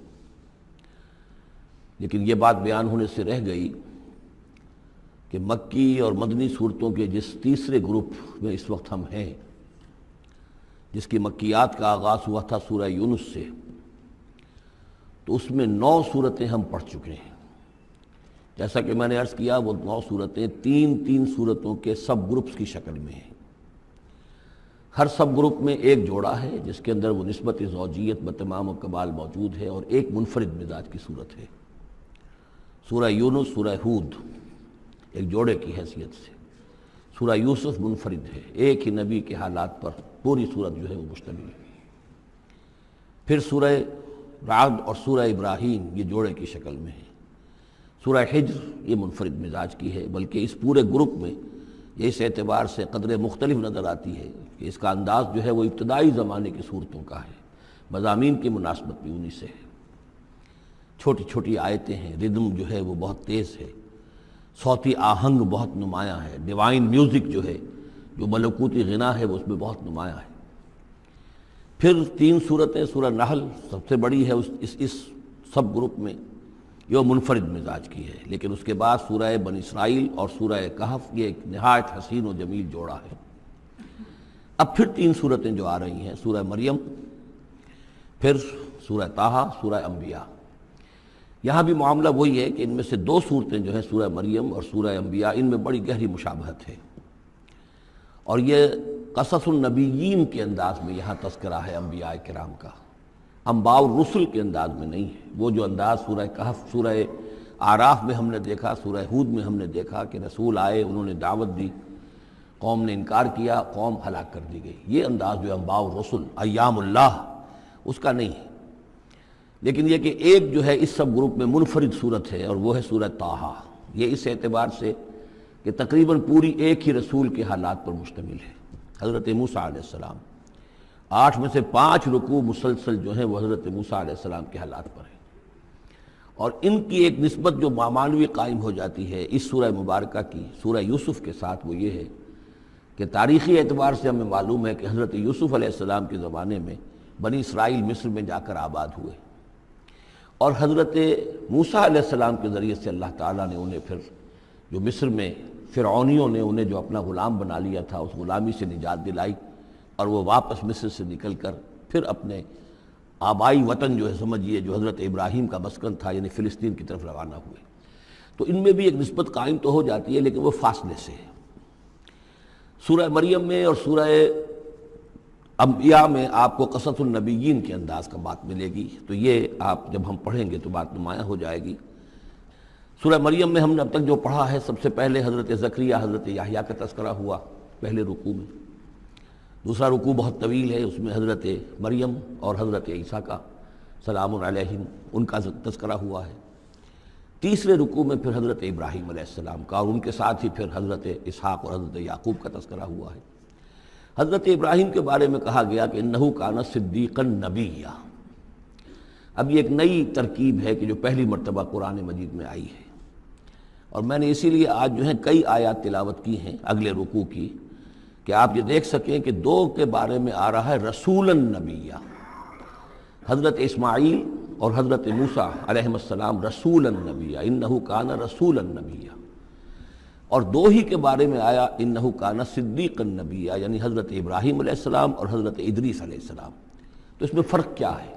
لیکن یہ بات بیان ہونے سے رہ گئی کہ مکی اور مدنی صورتوں کے جس تیسرے گروپ میں اس وقت ہم ہیں، جس کی مکیات کا آغاز ہوا تھا سورہ یونس سے، تو اس میں 9 صورتیں ہم پڑھ چکے ہیں۔ جیسا کہ میں نے عرض کیا، وہ 9 صورتیں 3 صورتوں کے سب گروپس کی شکل میں ہیں۔ ہر سب گروپ میں ایک جوڑا ہے جس کے اندر وہ نسبت زوجیت بتمام و کمال موجود ہے، اور ایک منفرد مزاج کی صورت ہے۔ سورہ یونس، سورہ ہود ایک جوڑے کی حیثیت سے، سورہ یوسف منفرد ہے، ایک ہی نبی کے حالات پر پوری صورت جو ہے وہ مشتمل ہے۔ پھر سورہ رعد اور سورہ ابراہیم یہ جوڑے کی شکل میں ہے۔ سورہ حجر یہ منفرد مزاج کی ہے، بلکہ اس پورے گروپ میں یہ اس اعتبار سے قدرے مختلف نظر آتی ہے کہ اس کا انداز جو ہے وہ ابتدائی زمانے کی صورتوں کا ہے، مضامین کی مناسبت بھی انہی سے ہے۔ چھوٹی چھوٹی آیتیں ہیں، ردم جو ہے وہ بہت تیز ہے، صوتی آہنگ بہت نمایاں ہے، ڈیوائن میوزک جو ہے، جو ملکوتی غنا ہے، وہ اس میں بہت نمایاں ہے۔ پھر 3 صورتیں، سورہ نحل سب سے بڑی ہے اس سب گروپ میں، یہ منفرد مزاج کی ہے، لیکن اس کے بعد سورہ بنی اسرائیل اور سورہ کہف یہ ایک نہایت حسین و جمیل جوڑا ہے۔ اب پھر 3 صورتیں جو آ رہی ہیں، سورہ مریم، پھر سورہ طٰہٰ، سورہ انبیاء۔ یہاں بھی معاملہ وہی ہے کہ ان میں سے 2 صورتیں جو ہیں سورہ مریم اور سورہ انبیاء، ان میں بڑی گہری مشابہت ہے، اور یہ قصص النبیین کے انداز میں یہاں تذکرہ ہے انبیاء کرام کا، انباء الرسل کے انداز میں نہیں ہے۔ وہ جو انداز سورہ کہف، سورہ اعراف میں ہم نے دیکھا، سورہ ہود میں ہم نے دیکھا کہ رسول آئے، انہوں نے دعوت دی، قوم نے انکار کیا، قوم ہلاک کر دی گئی، یہ انداز جو انباء الرسل، ایام اللہ، اس کا نہیں ہے۔ لیکن یہ کہ ایک جو ہے اس سب گروپ میں منفرد صورت ہے، اور وہ ہے سورہ طٰہٰ۔ یہ اس اعتبار سے کہ تقریباً پوری ایک ہی رسول کے حالات پر مشتمل ہے، حضرت موسیٰ علیہ السلام۔ 8 میں سے 5 رکوع مسلسل جو ہیں وہ حضرت موسیٰ علیہ السلام کے حالات پر ہیں، اور ان کی ایک نسبت جو معنوی قائم ہو جاتی ہے اس سورہ مبارکہ کی سورہ یوسف کے ساتھ، وہ یہ ہے کہ تاریخی اعتبار سے ہمیں معلوم ہے کہ حضرت یوسف علیہ السلام کے زمانے میں بنی اسرائیل مصر میں جا کر آباد ہوئے، اور حضرت موسیٰ علیہ السلام کے ذریعے سے اللہ تعالیٰ نے انہیں پھر جو مصر میں فرعونیوں نے انہیں جو اپنا غلام بنا لیا تھا، اس غلامی سے نجات دلائی، اور وہ واپس مصر سے نکل کر پھر اپنے آبائی وطن جو ہے سمجھیے جو حضرت ابراہیم کا مسکن تھا، یعنی فلسطین کی طرف روانہ ہوئے۔ تو ان میں بھی ایک نسبت قائم تو ہو جاتی ہے، لیکن وہ فاصلے سے ہے۔ سورہ مریم میں اور سورہ انبیاء میں آپ کو قصص النبیین کے انداز کا بات ملے گی، تو یہ آپ جب ہم پڑھیں گے تو بات نمایاں ہو جائے گی۔ سورہ مریم میں ہم نے اب تک جو پڑھا ہے، سب سے پہلے حضرت زکریا، حضرت یحییٰ کا تذکرہ ہوا پہلے رکوع میں۔ دوسرا رکوع بہت طویل ہے، اس میں حضرت مریم اور حضرت عیسیٰ کا سلام علیہم ان کا تذکرہ ہوا ہے۔ تیسرے رکوع میں پھر حضرت ابراہیم علیہ السلام کا، اور ان کے ساتھ ہی پھر حضرت اسحاق اور حضرت یعقوب کا تذکرہ ہوا ہے۔ حضرت ابراہیم کے بارے میں کہا گیا کہ انہ کان صدیقا نبیّا۔ اب یہ ایک نئی ترکیب ہے کہ جو پہلی مرتبہ قرآن مجید میں آئی ہے، اور میں نے اسی لیے آج جو ہے کئی آیات تلاوت کی ہیں اگلے رکوع کی، کہ آپ یہ دیکھ سکیں کہ 2 کے بارے میں آ رہا ہے رسولا نبیّا، حضرت اسماعیل اور حضرت موسیٰ علیہ السلام رسولا نبیّا، انہ کان رسولا نبیّا، اور 2 ہی کے بارے میں آیا انہ کان صدیقا نبیّا، یعنی حضرت ابراہیم علیہ السلام اور حضرت ادریس علیہ السلام۔ تو اس میں فرق کیا ہے؟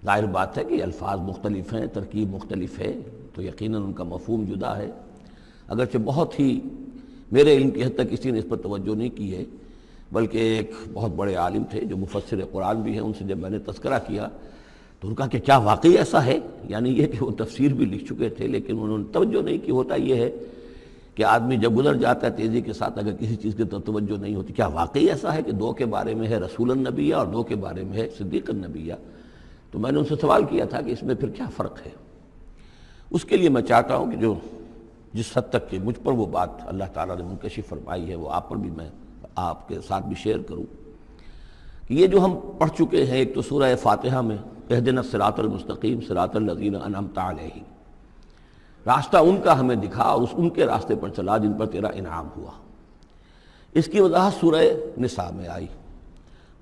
ظاہر بات ہے کہ الفاظ مختلف ہیں، ترکیب مختلف ہے، تو یقیناً ان کا مفہوم جدا ہے، اگرچہ بہت ہی میرے علم کی حد تک کسی نے اس پر توجہ نہیں کی ہے، بلکہ ایک بہت بڑے عالم تھے جو مفسر قرآن بھی ہیں، ان سے جب میں نے تذکرہ کیا تو ان کا کہ کیا واقعی ایسا ہے؟ یعنی یہ کہ وہ تفسیر بھی لکھ چکے تھے لیکن انہوں نے توجہ نہیں کی۔ ہوتا یہ ہے کہ آدمی جب گزر جاتا ہے تیزی کے ساتھ، اگر کسی چیز کی توجہ نہیں ہوتی، کیا واقعی ایسا ہے کہ دو کے بارے میں ہے رسول النبیہ اور دو کے بارے میں ہے صدیق النبیہ؟ تو میں نے ان سے سوال کیا تھا کہ اس میں پھر کیا فرق ہے؟ اس کے لیے میں چاہتا ہوں کہ جو جس حد تک کہ مجھ پر وہ بات اللہ تعالیٰ نے منکشف فرمائی ہے وہ آپ پر بھی میں آپ کے ساتھ بھی شیئر کروں کہ یہ جو ہم پڑھ چکے ہیں، ایک تو سورہ فاتحہ میں اہدنا الصراط المستقیم صراط الذین انعمت علیہم، راستہ ان کا ہمیں دکھا اور ان کے راستے پر چلا جن پر تیرا انعام ہوا۔ اس کی وضاحت سورہ نساء میں آئی،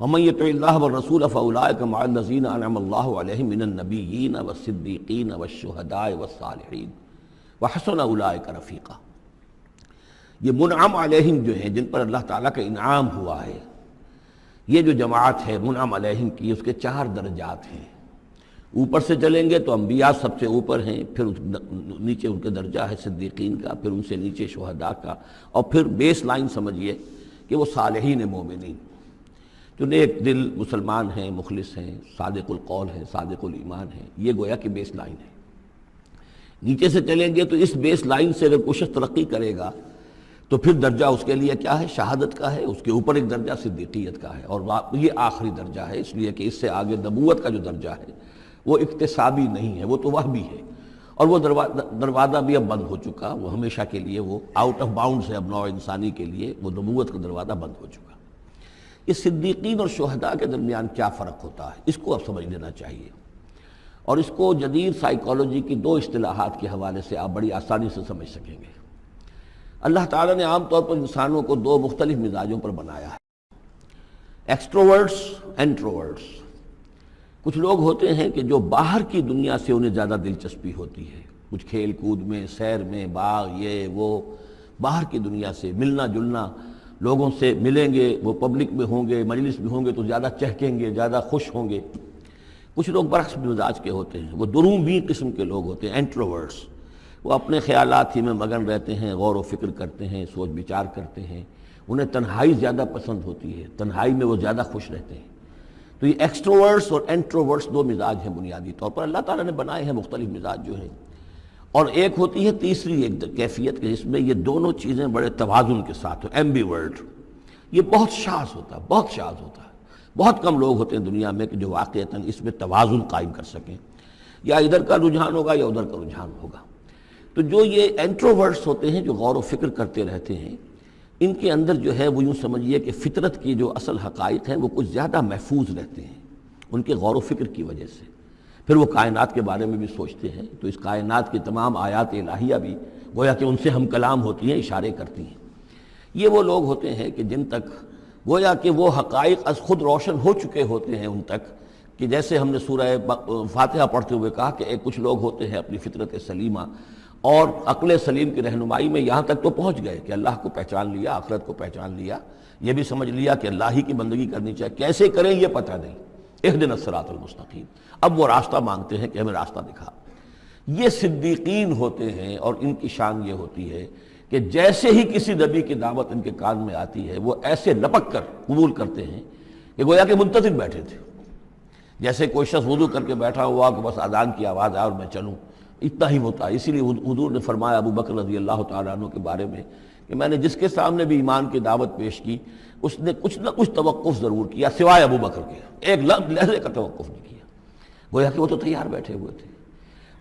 وَمَن يُطِعِ اللَّهَ وَالرَّسُولَ فَأُولَٰئِكَ مَعَ الَّذِينَ أَنْعَمَ اللَّهُ عَلَيْهِم مِّنَ النَّبِيِّينَ وَالصِّدِّيقِينَ وَالشُّهَدَاءِ وَالصَّالِحِينَ وَحَسُنَ أُولَٰئِكَ رَفِیقًا۔ یہ منعم علیہم جو ہیں، جن پر اللہ تعالیٰ کا انعام ہوا ہے، یہ جو جماعت ہے منعم علیہم کی، اس کے 4 درجات ہیں۔ اوپر سے چلیں گے تو انبیاء سب سے اوپر ہیں، پھر نیچے ان کے درجہ ہے صدیقین کا، پھر ان سے نیچے شہداء کا، اور پھر بیس لائن سمجھیے کہ وہ صالحین مومنین جو نیک دل مسلمان ہیں، مخلص ہیں، صادق القول ہیں، صادق الایمان ہیں، یہ گویا کہ بیس لائن ہے۔ نیچے سے چلیں گے تو اس بیس لائن سے اگر کوئی شخص ترقی کرے گا تو پھر درجہ اس کے لیے کیا ہے؟ شہادت کا ہے، اس کے اوپر ایک درجہ صدیقیت کا ہے، اور یہ آخری درجہ ہے، اس لیے کہ اس سے آگے نبوت کا جو درجہ ہے وہ اکتسابی نہیں ہے، وہ تو وہبی ہے، اور وہ دروازہ بھی اب بند ہو چکا، وہ ہمیشہ کے لیے وہ آؤٹ آف باؤنڈز ہے اب نوع انسانی کے لیے، وہ نبوت کا دروازہ بند ہو چکا۔ یہ صدیقین اور شہداء کے درمیان کیا فرق ہوتا ہے، اس کو اب سمجھ لینا چاہیے، اور اس کو جدید سائیکالوجی کی 2 اصطلاحات کے حوالے سے آپ بڑی آسانی سے سمجھ سکیں گے۔ اللہ تعالیٰ نے عام طور پر انسانوں کو 2 مختلف مزاجوں پر بنایا ہے، ایکسٹروورٹس، انٹروورٹس۔ کچھ لوگ ہوتے ہیں کہ جو باہر کی دنیا سے انہیں زیادہ دلچسپی ہوتی ہے، کچھ کھیل کود میں، سیر میں، باغ، یہ وہ، باہر کی دنیا سے ملنا جلنا، لوگوں سے ملیں گے، وہ پبلک میں ہوں گے، مجلس میں ہوں گے تو زیادہ چہکیں گے، زیادہ خوش ہوں گے۔ کچھ لوگ برعکس مزاج کے ہوتے ہیں، وہ درومبی قسم کے لوگ ہوتے ہیں، انٹروورٹس۔ وہ اپنے خیالات ہی میں مگن رہتے ہیں، غور و فکر کرتے ہیں، سوچ بچار کرتے ہیں، انہیں تنہائی زیادہ پسند ہوتی ہے، تنہائی میں وہ زیادہ خوش رہتے ہیں۔ تو یہ ایکسٹروورٹس اور انٹروورٹس 2 مزاج ہیں بنیادی طور پر، اللہ تعالیٰ نے بنائے ہیں مختلف مزاج جو ہیں۔ اور ایک ہوتی ہے تیسری ایک کیفیت، جس میں یہ دونوں چیزیں بڑے توازن کے ساتھ ہو، ایمبیورٹ۔ یہ بہت شاذ ہوتا ہے، بہت شاذ ہوتا ہے، بہت کم لوگ ہوتے ہیں دنیا میں کہ جو واقعتاً اس میں توازن قائم کر سکیں، یا ادھر کا رجحان ہوگا یا ادھر کا رجحان ہوگا۔ تو جو یہ انٹروورٹس ہوتے ہیں، جو غور و فکر کرتے رہتے ہیں، ان کے اندر جو ہے وہ یوں سمجھیے کہ فطرت کی جو اصل حقائق ہیں وہ کچھ زیادہ محفوظ رہتے ہیں ان کے غور و فکر کی وجہ سے۔ پھر وہ کائنات کے بارے میں بھی سوچتے ہیں، تو اس کائنات کی تمام آیات الہیہ بھی گویا کہ ان سے ہم کلام ہوتی ہیں، اشارے کرتی ہیں۔ یہ وہ لوگ ہوتے ہیں کہ جن تک گویا کہ وہ حقائق از خود روشن ہو چکے ہوتے ہیں ان تک، کہ جیسے ہم نے سورہ فاتحہ پڑھتے ہوئے کہا کہ کچھ لوگ ہوتے ہیں اپنی فطرت سلیمہ اور عقل سلیم کی رہنمائی میں یہاں تک تو پہنچ گئے کہ اللہ کو پہچان لیا، آخرت کو پہچان لیا، یہ بھی سمجھ لیا کہ اللہ ہی کی بندگی کرنی چاہیے، کیسے کریں یہ پتہ نہیں، اہدنا الصراط المستقیم۔ اب وہ راستہ مانگتے ہیں کہ ہمیں راستہ دکھا۔ یہ صدیقین ہوتے ہیں، اور ان کی شان یہ ہوتی ہے کہ جیسے ہی کسی نبی کی دعوت ان کے کان میں آتی ہے وہ ایسے لپک کر قبول کرتے ہیں کہ گویا کہ منتظر بیٹھے تھے، جیسے کوئی شخص وضو کر کے بیٹھا ہوا کہ بس اذان کی آواز آئے اور میں چلوں، اتنا ہی ہوتا ہے۔ اسی لیے حضور نے فرمایا ابو بکر رضی اللہ تعالیٰ عنہ کے بارے میں کہ میں نے جس کے سامنے بھی ایمان کی دعوت پیش کی اس نے کچھ نہ کچھ توقف ضرور کیا، سوائے ابو بکر کے، ایک لحظے کا توقف نہیں کیا، گویا کہ وہ تو تیار بیٹھے ہوئے تھے۔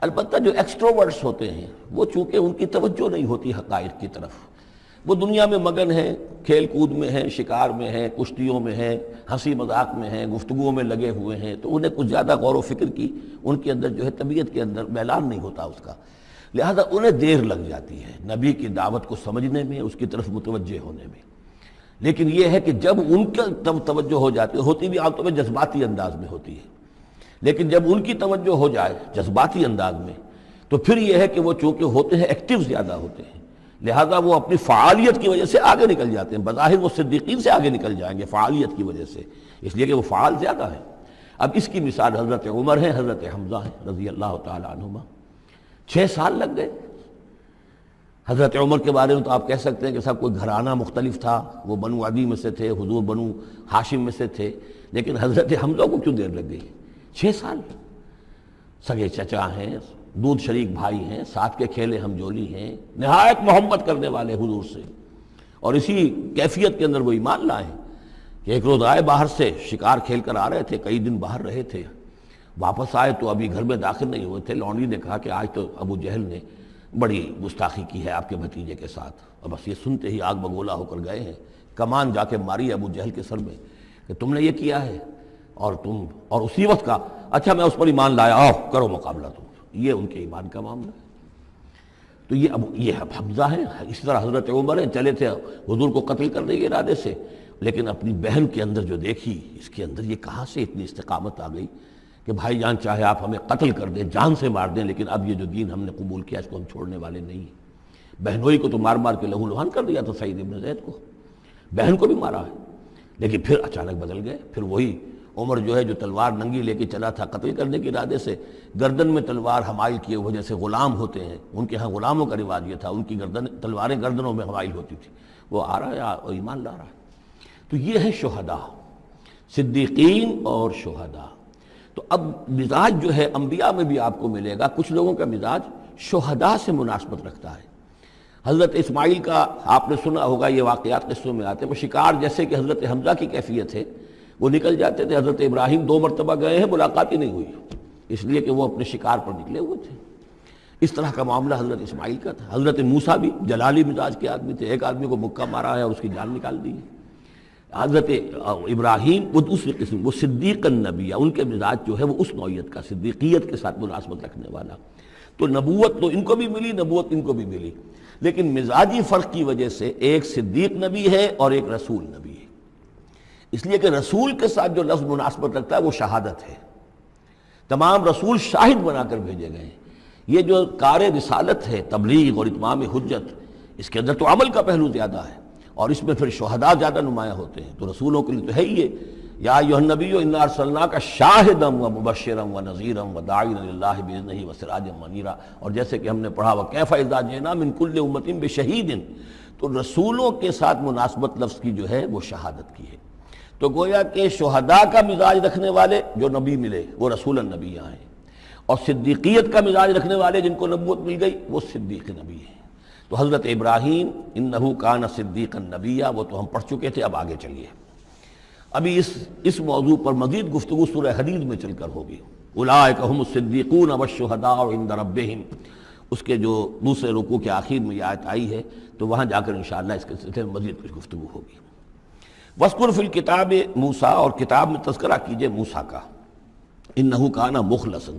البتہ جو ایکسٹروورٹس ہوتے ہیں وہ چونکہ ان کی توجہ نہیں ہوتی حقائق کی طرف، وہ دنیا میں مگن ہیں، کھیل کود میں ہیں، شکار میں ہیں، کشتیوں میں ہیں، ہنسی مذاق میں ہیں، گفتگوؤں میں لگے ہوئے ہیں، تو انہیں کچھ زیادہ غور و فکر کی ان کے اندر جو ہے طبیعت کے اندر میلان نہیں ہوتا اس کا، لہذا انہیں دیر لگ جاتی ہے نبی کی دعوت کو سمجھنے میں، اس کی طرف متوجہ ہونے میں۔ لیکن یہ ہے کہ جب ان کا توجہ ہو جاتی ہوتی بھی عام طور پہ جذباتی انداز میں ہوتی ہے، لیکن جب ان کی توجہ ہو جائے جذباتی انداز میں تو پھر یہ ہے کہ وہ چونکہ ہوتے ہیں ایکٹیو زیادہ ہوتے ہیں، لہذا وہ اپنی فعالیت کی وجہ سے آگے نکل جاتے ہیں، بظاہر وہ صدیقین سے آگے نکل جائیں گے فعالیت کی وجہ سے، اس لیے کہ وہ فعال زیادہ ہیں۔ اب اس کی مثال حضرت عمر ہیں، حضرت حمزہ ہیں رضی اللہ تعالی عنہما۔ 6 سال لگ گئے حضرت عمر کے بارے میں تو آپ کہہ سکتے ہیں کہ سب کوئی گھرانہ مختلف تھا، وہ بنو عدی میں سے تھے، حضور بنو ہاشم میں سے تھے، لیکن حضرت حمزہ کو کیوں دیر لگ گئی؟ 6 سال، سگے چچا ہیں، دودھ شریک بھائی ہیں، ساتھ کے کھیلے ہم جولی ہیں، نہایت محبت کرنے والے حضور سے، اور اسی کیفیت کے اندر وہ ایمان لائے کہ ایک روز آئے باہر سے، شکار کھیل کر آ رہے تھے، کئی دن باہر رہے تھے، واپس آئے تو ابھی گھر میں داخل نہیں ہوئے تھے، لونڈی نے کہا کہ آج تو ابو جہل نے بڑی گستاخی کی ہے آپ کے بھتیجے کے ساتھ، اور بس یہ سنتے ہی آگ بگولا ہو کر گئے ہیں، کمان جا کے ماری ابو جہل کے سر میں کہ تم نے یہ کیا ہے، اور اسی وقت کا اچھا میں اس پر ایمان لایا، آؤ کرو مقابلہ تم، یہ ان کے ایمان کا معاملہ ہے۔ تو یہ حمزہ ہے، اسی طرح حضرت عمر ہیں، چلے تھے حضور کو قتل کرنے کے ارادے سے، لیکن اپنی بہن کے اندر جو دیکھی، اس کے اندر یہ کہاں سے اتنی استقامت آ گئی کہ بھائی جان چاہے آپ ہمیں قتل کر دیں، جان سے مار دیں، لیکن اب یہ جو دین ہم نے قبول کیا اس کو ہم چھوڑنے والے نہیں ہیں۔ بہنوئی کو تو مار مار کے لہو لہان کر دیا تھا سعید ابن زید کو، بہن کو بھی مارا ہے، لیکن پھر اچانک بدل گئے، پھر وہی عمر جو ہے جو تلوار ننگی لے کے چلا تھا قتل کرنے کے ارادے سے، گردن میں تلوار حمائل کیے ہوئے جیسے غلام ہوتے ہیں، ان کے ہاں غلاموں کا رواج یہ تھا، ان کی تلواریں گردنوں میں حمائل ہوتی تھی، وہ آ رہا ہے اور ایمان لا رہا ہے۔ تو یہ ہے شہداء، صدیقین اور شہداء۔ تو اب مزاج جو ہے انبیاء میں بھی آپ کو ملے گا، کچھ لوگوں کا مزاج شہداء سے مناسبت رکھتا ہے۔ حضرت اسماعیل کا آپ نے سنا ہوگا، یہ واقعات قصوں میں آتے ہیں، وہ شکار جیسے کہ حضرت حمزہ کی کیفیت ہے، وہ نکل جاتے تھے، حضرت ابراہیم 2 مرتبہ گئے ہیں، ملاقات ہی نہیں ہوئی، اس لیے کہ وہ اپنے شکار پر نکلے ہوئے تھے۔ اس طرح کا معاملہ حضرت اسماعیل کا تھا۔ حضرت موسیٰ بھی جلالی مزاج کے آدمی تھے، ایک آدمی کو مکہ مارا ہے اور اس کی جان نکال دی ہے۔ حضرت ابراہیم وہ دوسری قسم، وہ صدیق النبی، ان کے مزاج جو ہے وہ اس نوعیت کا، صدیقیت کے ساتھ مناسبت رکھنے والا۔ تو نبوت تو ان کو بھی ملی، نبوت ان کو بھی ملی، لیکن مزاجی فرق کی وجہ سے ایک صدیق نبی ہے اور ایک رسول نبی ہے، اس لیے کہ رسول کے ساتھ جو لفظ مناسبت رکھتا ہے وہ شہادت ہے۔ تمام رسول شاہد بنا کر بھیجے گئے ہیں۔ یہ جو کار رسالت ہے، تبلیغ اور اتمام حجت، اس کے اندر تو عمل کا پہلو زیادہ ہے، اور اس میں پھر شہداء زیادہ نمایاں ہوتے ہیں۔ تو رسولوں کے لیے تو ہے ہی یہ، یا ایھا النبی انا ارسلناک شاہدا ومبشرا ونذیرا وداعیا الی اللہ باذنہ وسراجا منیرا، اور جیسے کہ ہم نے پڑھا وکیف اذا جئنا من کل امۃ بشہید، تو رسولوں کے ساتھ مناسبت لفظ کی جو ہے وہ شہادت کی ہے۔ تو گویا کہ شہداء کا مزاج رکھنے والے جو نبی ملے وہ رسول النبی ہیں، اور صدیقیت کا مزاج رکھنے والے جن کو نبوت مل گئی وہ صدیق نبی ہیں۔ تو حضرت ابراہیم انہ کان صدیقا نبیا، وہ تو ہم پڑھ چکے تھے، اب آگے چلیے۔ ابھی اس موضوع پر مزید گفتگو سورہ حدید میں چل کر ہوگی۔ اولئک ھم الصدیقون والشہداء عند ربہم، اس کے جو دوسرے رکوع کے آخر میں یہ آیت آئی ہے، تو وہاں جا کر انشاءاللہ اس کے سلسلے میں مزید کچھ گفتگو ہوگی۔ وَاذْكُرْ فِي الْكِتَابِ موسیٰ، اور کتاب میں تذکرہ کیجئے موسیٰ کا، انہ کان مخلصا،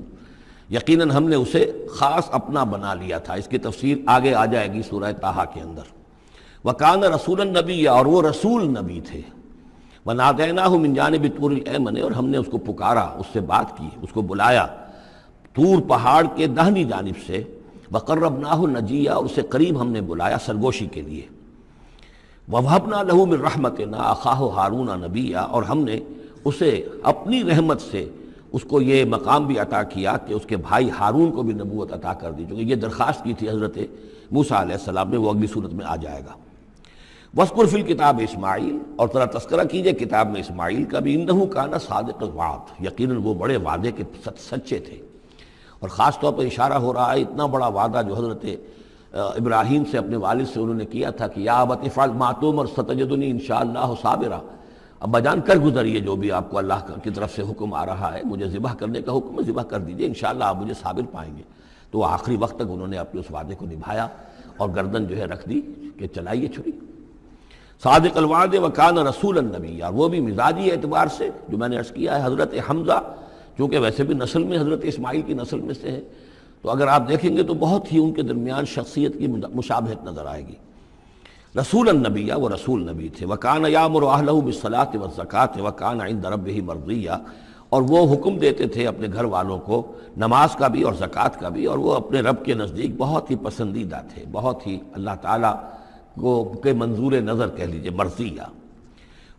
یقیناً ہم نے اسے خاص اپنا بنا لیا تھا۔ اس کی تفسیر آگے آ جائے گی سورہ طٰہٰ کے اندر۔ وَكَانَ رَسُولًا نَبِيًّا، اور وہ رسول نبی تھے۔ وَنَادَيْنَاهُ مِن جَانِبِ الطُّورِ الْأَيْمَنِ، اور ہم نے اس کو پکارا، اس سے بات کی، اس کو بلایا طور پہاڑ کے داہنی جانب سے۔ وَقَرَّبْنَاهُ نَجِيًّا، اور اسے قریب ہم نے بلایا سرگوشی کے لیے۔ وَوَهَبْنَا لَهُ مِن رَحْمَتِنَا أَخَاهُ هَارُونَ نَبِيًّا، اور ہم نے اسے اپنی رحمت سے اس کو یہ مقام بھی عطا کیا کہ اس کے بھائی ہارون کو بھی نبوت عطا کر دی، چونکہ یہ درخواست کی تھی حضرت موسیٰ علیہ السلام نے، وہ اگلی صورت میں آ جائے گا۔ وَاذْكُرْ فِي الْكِتَابِ اسماعیل، اور ذرا تذکرہ کیجئے کتاب میں اسماعیل کا بھی، انہ کان صادق الوعد، یقیناً وہ بڑے وعدے کے سچے تھے۔ اور خاص طور پر اشارہ ہو رہا ہے اتنا بڑا وعدہ جو حضرت ابراہیم سے اپنے والد سے انہوں نے کیا تھا کہ یا ابت افعل ما تؤمر ستجدنی انشاءاللہ صابرا، ابا جان کر گزریے جو بھی آپ کو اللہ کی طرف سے حکم آ رہا ہے، مجھے ذبح کرنے کا حکم ہے، ذبح کر دیجئے، انشاءاللہ آپ مجھے صابر پائیں گے۔ تو آخری وقت تک انہوں نے اپنے اس وعدے کو نبھایا اور گردن جو ہے رکھ دی کہ چلائیے چھری۔ صادق الوعد وکان رسول النبی، اور وہ بھی مزاجی اعتبار سے جو میں نے عرض کیا ہے، حضرت حمزہ چونکہ ویسے بھی نسل میں حضرت اسماعیل کی نسل میں سے ہے، تو اگر آپ دیکھیں گے تو بہت ہی ان کے درمیان شخصیت کی مشابہت نظر آئے گی۔ رسول النبی، وہ رسول نبی تھے۔ وکان یامر اہلہ بالصلاۃ والزکاۃ وکان عند ربہ مرضیہ، اور وہ حکم دیتے تھے اپنے گھر والوں کو نماز کا بھی اور زکوٰۃ کا بھی، اور وہ اپنے رب کے نزدیک بہت ہی پسندیدہ تھے، بہت ہی اللہ تعالیٰ کو کے منظور نظر کہہ لیجیے، مرضیہ۔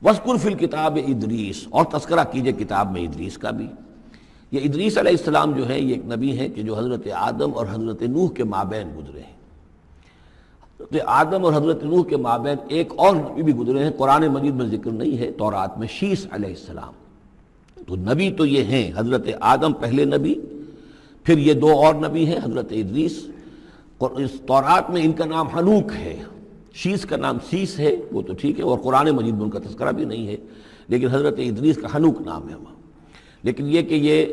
وَاذْكُرْ فِي الْكِتَابِ ادریس، اور تذکرہ کیجئے کتاب میں ادریس کا بھی۔ یہ ادریس علیہ السلام جو ہے یہ ایک نبی ہے کہ جو حضرت آدم اور حضرت نوح کے مابین گزرے ہیں۔ حضرت آدم اور حضرت نوح کے مابین ایک اور نبی بھی گزرے ہیں، قرآن مجید میں ذکر نہیں ہے، تورات میں شیس علیہ السلام۔ تو نبی تو یہ ہیں، حضرت آدم پہلے نبی، پھر یہ دو اور نبی ہیں حضرت ادریس۔ اس تورات میں ان کا نام حنوک ہے، شیس کا نام سیس ہے، وہ تو ٹھیک ہے، اور قرآن مجید میں ان کا تذکرہ بھی نہیں ہے، لیکن حضرت ادریس کا حنوک نام ہے وہاں۔ لیکن یہ کہ یہ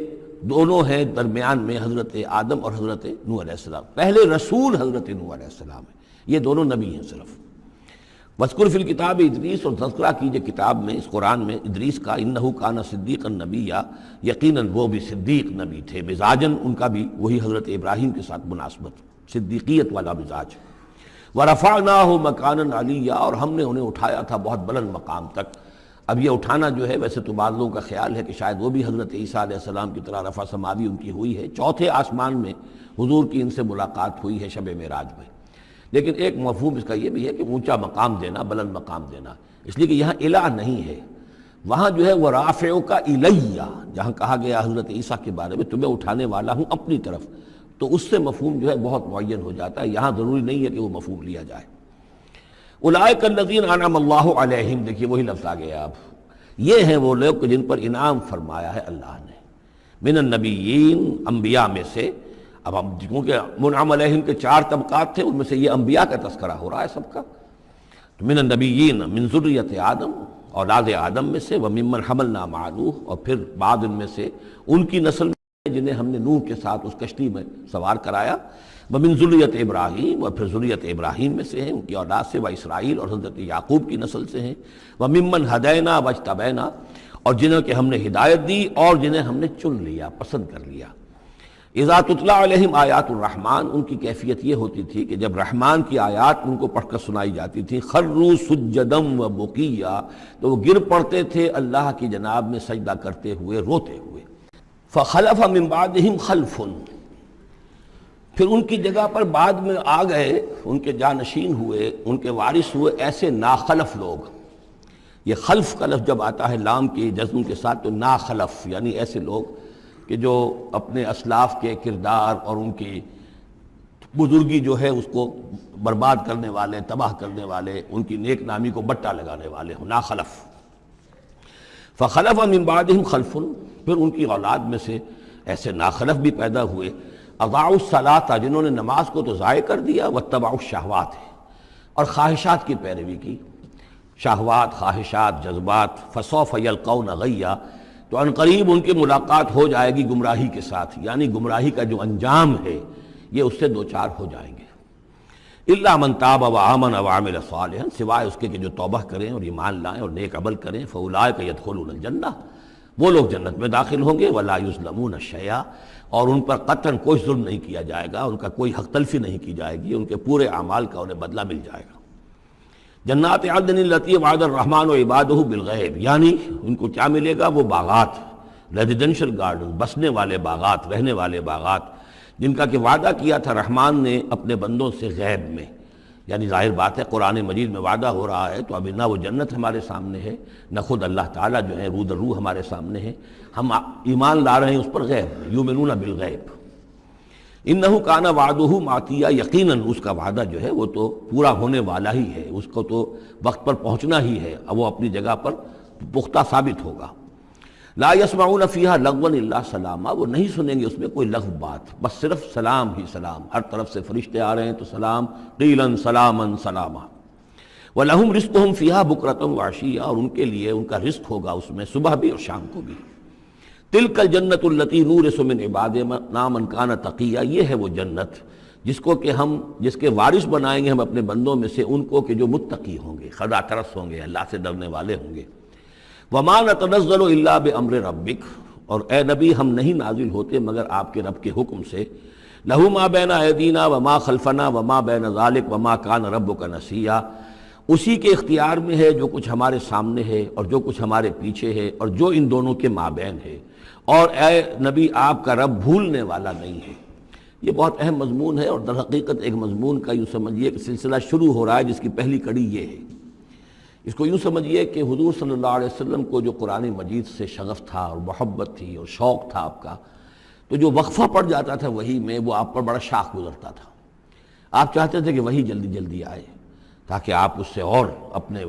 دونوں ہیں درمیان میں حضرت آدم اور حضرت نوح علیہ السلام، پہلے رسول حضرت نوح علیہ السلام ہے، یہ دونوں نبی ہیں صرف۔ وَاذْكُرْ فِي الْكِتَابِ ادریس، اور تذکرہ کیجئے کتاب میں، اس قرآن میں، ادریس کا، اِنَّهُ كَانَ صِدِّيقًا نَبِيًّا، یقیناً وہ بھی صدیق نبی تھے، مزاجاً ان کا بھی وہی حضرت ابراہیم کے ساتھ مناسبت، صدیقیت والا مزاج۔ وَرَفَعْنَاهُ مَكَانًا عَلِيًّا، اور ہم نے انہیں اٹھایا تھا بہت بلند مقام تک۔ اب یہ اٹھانا جو ہے، ویسے تو بعض لوگوں کا خیال ہے کہ شاید وہ بھی حضرت عیسیٰ علیہ السلام کی طرح رفع سماوی ان کی ہوئی ہے، چوتھے آسمان میں حضور کی ان سے ملاقات ہوئی ہے شب معراج میں۔ لیکن ایک مفہوم اس کا یہ بھی ہے کہ اونچا مقام دینا، بلند مقام دینا، اس لیے کہ یہاں الہ نہیں ہے، وہاں جو ہے وہ رافعک الیہ، جہاں کہا گیا حضرت عیسیٰ کے بارے میں تمہیں اٹھانے والا ہوں اپنی طرف، تو اس سے مفہوم جو ہے بہت معین ہو جاتا ہے، یہاں ضروری نہیں ہے کہ وہ مفہوم لیا جائے۔ اولئک الذین انعم اللہ علیہم، دیکھیے وہی لفظ آ گیا اب، یہ ہیں وہ لوگ جن پر انعام فرمایا ہے اللہ نے، من النبیین، انبیاء میں سے۔ اب ہم کیونکہ منعم علیہم کے 4 طبقات تھے، ان میں سے یہ انبیاء کا تذکرہ ہو رہا ہے سب کا، تو من النبیین من ذریت آدم، اولاد آدم میں سے، وممن حملنا مع نوح، اور پھر بعد ان میں سے ان کی نسل میں جنہیں ہم نے نوح کے ساتھ اس کشتی میں سوار کرایا، ومن ذریت ابراہیم، اور پھر ذریت ابراہیم میں سے ہیں، ان کی اولاد سے، واسرائیل، اور حضرت یعقوب کی نسل سے ہیں، وممن ہدینا واجتبینا، اور جنہیں کہ ہم نے ہدایت دی اور جنہیں ہم نے چن لیا، پسند کر لیا۔ اذا تتلی علیہم آیات الرحمن، ان کی کیفیت یہ ہوتی تھی کہ جب رحمان کی آیات ان کو پڑھ کر سنائی جاتی تھی، خروا سجدا و بکیا، تو وہ گر پڑتے تھے اللہ کی جناب میں سجدہ کرتے ہوئے، روتے ہوئے۔ فخلف من بعدہم خلف، پھر ان کی جگہ پر بعد میں آ گئے، ان کے جانشین ہوئے، ان کے وارث ہوئے ایسے ناخلف لوگ۔ یہ خلف کا لفظ جب آتا ہے لام کے جزم کے ساتھ، تو ناخلف یعنی ایسے لوگ کہ جو اپنے اسلاف کے کردار اور ان کی بزرگی جو ہے اس کو برباد کرنے والے، تباہ کرنے والے، ان کی نیک نامی کو بٹا لگانے والے ہوں، ناخلف۔ فخلف من بعدہم خلف، پھر ان کی اولاد میں سے ایسے ناخلف بھی پیدا ہوئے، اضاعوا الصلاۃ، جنہوں نے نماز کو تو ضائع کر دیا، واتبعوا الشہوات، اور خواہشات کی پیروی کی، شہوات، خواہشات، جذبات، فسوف یلقون غیا، تو عنقریب ان کی ملاقات ہو جائے گی گمراہی کے ساتھ، یعنی گمراہی کا جو انجام ہے یہ اس سے دوچار ہو جائیں گے۔ الا من تاب وآمن وعمل صالحا، سوائے اس کے کہ جو توبہ کریں اور ایمان لائیں اور نیک عمل کریں، فاولئک يدخلون الجنہ، وہ لوگ جنت میں داخل ہوں گے، ولا یظلمون شیئا، اور ان پر قطعاً کوئی ظلم نہیں کیا جائے گا، ان کا کوئی حق تلفی نہیں کی جائے گی، ان کے پورے اعمال کا انہیں بدلہ مل جائے گا۔ جنات عدن التی وعد الرحمن وعبادہ بالغیب، یعنی ان کو کیا ملے گا؟ وہ باغات، ریزیڈینشل گارڈن، بسنے والے باغات، رہنے والے باغات، جن کا کہ وعدہ کیا تھا رحمان نے اپنے بندوں سے غیب میں، یعنی ظاہر بات ہے قرآن مجید میں وعدہ ہو رہا ہے، تو ابھی نہ وہ جنت ہمارے سامنے ہے، نہ خود اللہ تعالیٰ جو ہے روح در روح ہمارے سامنے ہے، ہم ایمان لا رہے ہیں اس پر غیب میں، یؤمنون بالغیب۔ انہ کان وعدہ ماتیا، یقیناً اس کا وعدہ جو ہے وہ تو پورا ہونے والا ہی ہے، اس کو تو وقت پر پہنچنا ہی ہے، اب وہ اپنی جگہ پر پختہ ثابت ہوگا۔ لا یسمعون فیہا لغوا الا سلاما، وہ نہیں سنیں گے اس میں کوئی لغو بات، بس صرف سلام ہی سلام، ہر طرف سے فرشتے آ رہے ہیں تو سلام، قیلا سلاما سلاما۔ وَلَهُمْ رِزْقُهُمْ فِيهَا بُكْرَةً وَعَشِيًّا، اور ان کے لیے ان کا رزق ہوگا اس میں صبح بھی اور شام کو بھی۔ تِلْكَ الْجَنَّةُ الَّتِي نُورِثُ مِنْ عِبَادِنَا مَنْ كَانَ تَقِيًّا، یہ ہے وہ جنت جس کو کہ ہم، جس کے وارث بنائیں گے ہم اپنے بندوں میں سے ان کو کہ جو متقی ہوں گے، خدا ترس ہوں گے، اللہ سے ڈرنے والے ہوں گے۔ وَمَا نَتَنَزَّلُ إِلَّا بِأَمْرِ رَبِّكَ، اور اے نبی ہم نہیں نازل ہوتے مگر آپ کے رب کے حکم سے۔ لَهُ مَا بَيْنَ أَيْدِينَا وَمَا خَلْفَنَا وَمَا بَيْنَ ذَلِكَ وَمَا كَانَ رَبُّكَ نَسِيًّا، اسی کے اختیار میں ہے جو کچھ ہمارے سامنے ہے اور جو کچھ ہمارے پیچھے ہے اور جو ان دونوں کے مابین ہے، اور اے نبی آپ کا رب بھولنے والا نہیں ہے۔ یہ بہت اہم مضمون ہے، اور در حقیقت ایک مضمون کا یوں سمجھیے کہ سلسلہ شروع ہو رہا ہے جس کی پہلی کڑی یہ ہے۔ اس کو یوں سمجھیے کہ حضور صلی اللہ علیہ وسلم کو جو قرآن مجید سے شغف تھا اور محبت تھی اور شوق تھا آپ کا، تو جو وقفہ پڑ جاتا تھا وہی میں، وہ آپ پر بڑا شاق گزرتا تھا۔ آپ چاہتے تھے کہ وہی جلدی جلدی آئے تاکہ آپ اس سے اور اپنے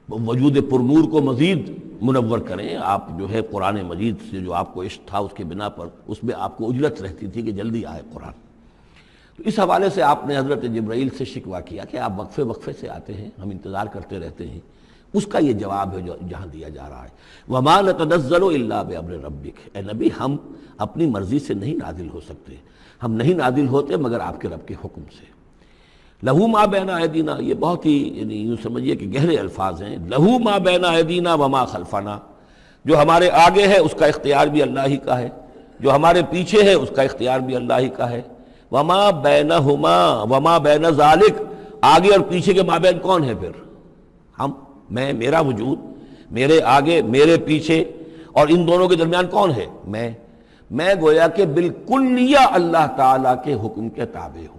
وجود پرنور کو مزید منور کریں. آپ جو ہے قرآن مجید سے جو آپ کو عشق تھا اس کے بنا پر اس میں آپ کو اجلت رہتی تھی کہ جلدی آئے قرآن. تو اس حوالے سے آپ نے حضرت جبرائیل سے شکوہ کیا کہ آپ وقفے وقفے سے آتے ہیں, ہم انتظار کرتے رہتے ہیں. اس کا یہ جواب ہے جو جہاں دیا جا رہا ہے, وَمَا نَتَنَزَّلُ إِلَّا بِأَمْرِ رَبِّكَ. اے نبی ہم اپنی مرضی سے نہیں نازل ہو سکتے, ہم نہیں نازل ہوتے مگر آپ کے رب کے حکم سے. لہو ما بین ایدینا, یہ بہت ہی یعنی یوں سمجھیے کہ گہرے الفاظ ہیں. لہو ما بین ایدینا وما خلفنا, جو ہمارے آگے ہے اس کا اختیار بھی اللہ ہی کا ہے, جو ہمارے پیچھے ہے اس کا اختیار بھی اللہ ہی کا ہے. وما بینہما وما بین ذالک, آگے اور پیچھے کے مابین کون ہے پھر؟ ہم, میں, میرا وجود, میرے آگے میرے پیچھے, اور ان دونوں کے درمیان کون ہے؟ میں گویا کہ بالکلیہ اللہ تعالیٰ کے حکم کے تابع ہوں.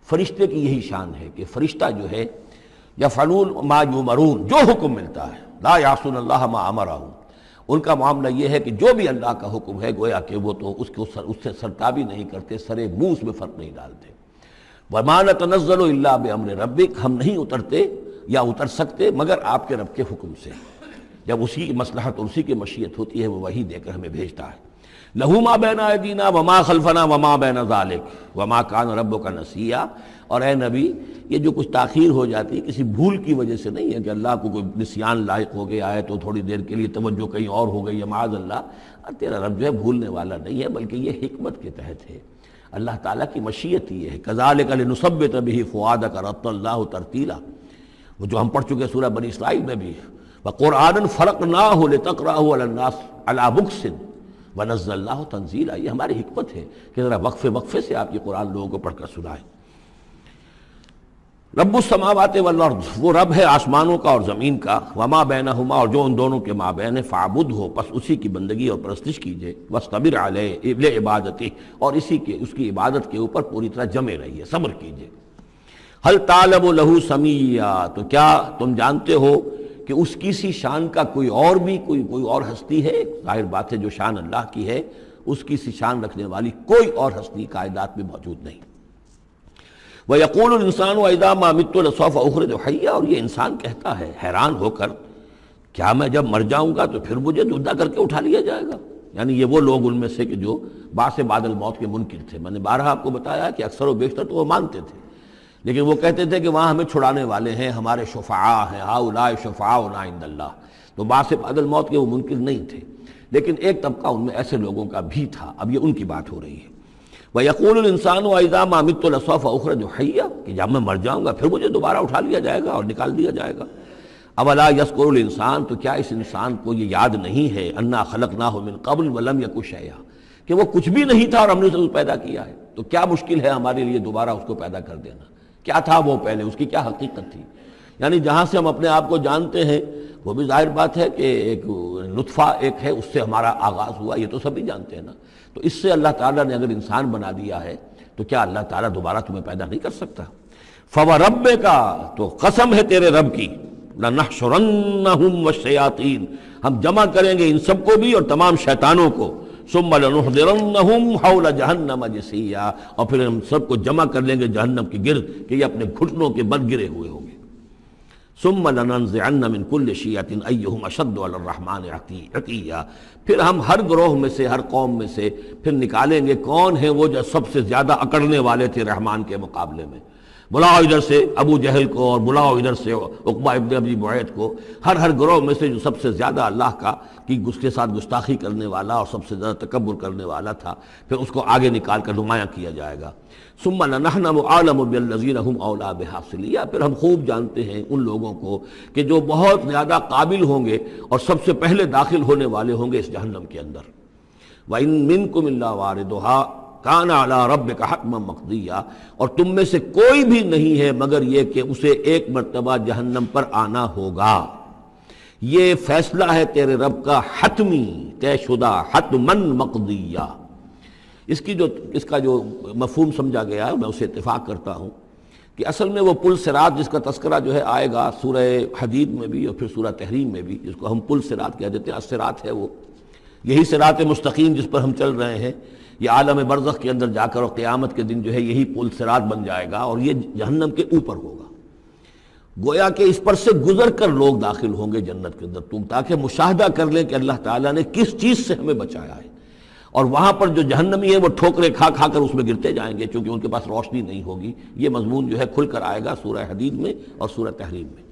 فرشتے کی یہی شان ہے کہ فرشتہ جو ہے یفعلون ما یؤمرون, جو حکم ملتا ہے, لا یعصون اللہ ما امرہم, ان کا معاملہ یہ ہے کہ جو بھی اللہ کا حکم ہے گویا کہ وہ تو اس سے سرتابی نہیں کرتے, سرے منہ اس میں فرق نہیں ڈالتے. وما نتنزل الا بامر ربک, ہم نہیں اترتے یا اتر سکتے مگر آپ کے رب کے حکم سے. جب اسی کی مصلحت اور اسی کی مشیت ہوتی ہے وہ وہی دے کر ہمیں بھیجتا ہے. لہو ما بین ایدینا وما خلفنا وما بین ذالک وما کان ربک نسیا. اور اے نبی یہ جو کچھ تاخیر ہو جاتی ہے کسی بھول کی وجہ سے نہیں ہے کہ اللہ کو کوئی نسیان لاحق ہو گیا ہے تو تھوڑی دیر کے لیے توجہ کہیں اور ہو گئی ہے, معاذ اللہ. تیرا رب جو ہے بھولنے والا نہیں ہے بلکہ یہ حکمت کے تحت ہے, اللہ تعالیٰ کی مشیت ہی ہے. کذالک لنثبت بہ فؤادک رتلناہ ترتیلا, وہ جو ہم پڑھ چکے سورہ بنی اسرائیل میں بھی, وقرآنا فرقناہ لتقرأہ علی الناس علی مکث ونزلناہ تنزیلا. یہ ہماری حکمت ہے کہ ذرا وقفے وقفے سے آپ یہ قرآن لوگوں کو پڑھ کر سنائیں. رب السماوات والارض, وہ رب ہے آسمانوں کا اور زمین کا. وما بینہما, اور جو ان دونوں کے مابین ہے. فاعبدہ, پس اسی کی بندگی اور پرستش کیجئے. واصطبر علیہ لعبادتہ, اور اس کی عبادت کے اوپر پوری طرح جمے رہیے, صبر کیجئے. هل تعلم له سمیا, تو کیا تم جانتے ہو کہ اس کی سی شان کا کوئی اور بھی کوئی اور ہستی ہے؟ ظاہر بات ہے جو شان اللہ کی ہے اس کی سی شان رکھنے والی کوئی اور ہستی کائنات میں موجود نہیں. وَيَقُولُ الْإِنسَانُ وَإِذَا مَا مِتُّ لَسَوْفَ أُخْرَجُ حَيًّا, اور یہ انسان کہتا ہے حیران ہو کر, کیا میں جب مر جاؤں گا تو پھر مجھے زندہ کر کے اٹھا لیا جائے گا. یعنی یہ وہ لوگ ان میں سے کہ جو بعث بعد الموت کے منکر تھے. میں نے بارہا آپ کو بتایا کہ اکثر و بیشتر تو وہ مانتے تھے, لیکن وہ کہتے تھے کہ وہاں ہمیں چھڑانے والے ہیں, ہمارے شفعاء ہیں, ہؤلاء شفعاؤنا عند اللہ. تو بعث بعد الموت کے وہ منکر نہیں تھے, لیکن ایک طبقہ ان میں ایسے لوگوں کا بھی تھا. اب یہ ان کی بات ہو رہی ہے. وَيَقُولُ الْإِنسَانُ وَإِذَا مَا مِتُّ لَسَوْفَ أُخْرَجُ حَيًّا, کہ جب میں مر جاؤں گا پھر مجھے دوبارہ اٹھا لیا جائے گا اور نکال دیا جائے گا. أَوَلَا يَذْكُرُ الْإِنسَانُ, تو کیا اس انسان کو یہ یاد نہیں ہے, أَنَّا خَلَقْنَاهُ مِن قَبْلُ وَلَمْ يَكُ شَيْئًا, کہ وہ کچھ بھی نہیں تھا اور ہم نے اسے پیدا کیا ہے. تو کیا مشکل ہے ہمارے لیے دوبارہ اس کو پیدا کر دینا؟ کیا تھا وہ پہلے, اس کی کیا حقیقت تھی؟ یعنی جہاں سے ہم اپنے آپ کو جانتے ہیں وہ بھی ظاہر بات ہے کہ ایک نطفہ ایک ہے, اس سے ہمارا آغاز ہوا, یہ تو سبھی جانتے ہیں نا. تو اس سے اللہ تعالیٰ نے اگر انسان بنا دیا ہے تو کیا اللہ تعالیٰ دوبارہ تمہیں پیدا نہیں کر سکتا؟ فَوَرَبِّكَ, تو قسم ہے تیرے رب کی, لَنَحْشُرَنَّهُمْ وَالشَّيَاطِينَ, ہم جمع کریں گے ان سب کو بھی اور تمام شیطانوں کو. ثُمَّ لَنُحْضِرَنَّهُمْ حَوْلَ جَهَنَّمَ جِثِيًّا, اور پھر ہم سب کو جمع کر لیں گے جہنم کے گرد کہ یہ اپنے گھٹنوں کے بل گرے ہوئے ہوں گے. ثُمَّ لَنَنزِعَنَّ مِن كُلِّ شِيَّةٍ أَيُّهُمْ أَشَدُّ عَلَى الرَّحْمَٰنِ عِتِيًّا, پھر ہم ہر گروہ میں سے, ہر قوم میں سے پھر نکالیں گے کون ہیں وہ جو سب سے زیادہ اکڑنے والے تھے رحمان کے مقابلے میں. بلاؤ ادھر سے ابو جہل کو اور بلاؤ ادھر سے عقبہ ابن ابی معیط کو, ہر گروہ میں سے جو سب سے زیادہ اللہ کا کی اس کے ساتھ گستاخی کرنے والا اور سب سے زیادہ تکبر کرنے والا تھا, پھر اس کو آگے نکال کر نمایاں کیا جائے گا. ثم لنحن اعلم بالذین هم اولی بها صلیہ, پھر ہم خوب جانتے ہیں ان لوگوں کو کہ جو بہت زیادہ قابل ہوں گے اور سب سے پہلے داخل ہونے والے ہوں گے اس جہنم کے اندر. وَإِن مِّنكُمْ إِلَّا وَارِدُهَا کان علی ربک حتما مقضیا, اور تم میں سے کوئی بھی نہیں ہے مگر یہ کہ اسے ایک مرتبہ جہنم پر آنا ہوگا. یہ فیصلہ ہے تیرے رب کا حتمی, طے شدہ, حتما مقضیا. اس کا جو مفہوم سمجھا گیا ہے میں اسے اتفاق کرتا ہوں کہ اصل میں وہ پل صراط جس کا تذکرہ جو ہے آئے گا سورہ حدید میں بھی اور پھر سورہ تحریم میں بھی, جس کو ہم پل صراط کہہ دیتے ہیں. الصراط ہے وہ, یہی صراط مستقیم جس پر ہم چل رہے ہیں, یہ عالم برزخ کے اندر جا کر اور قیامت کے دن جو ہے یہی پل صراط بن جائے گا اور یہ جہنم کے اوپر ہوگا، گویا کہ اس پر سے گزر کر لوگ داخل ہوں گے جنت کے اندر، تاکہ مشاہدہ کر لیں کہ اللہ تعالیٰ نے کس چیز سے ہمیں بچایا ہے۔ اور وہاں پر جو جہنمی ہیں وہ ٹھوکریں کھا کھا کر اس میں گرتے جائیں گے، چونکہ ان کے پاس روشنی نہیں ہوگی۔ یہ مضمون جو ہے کھل کر آئے گا سورہ حدید میں اور سورہ تحریم میں۔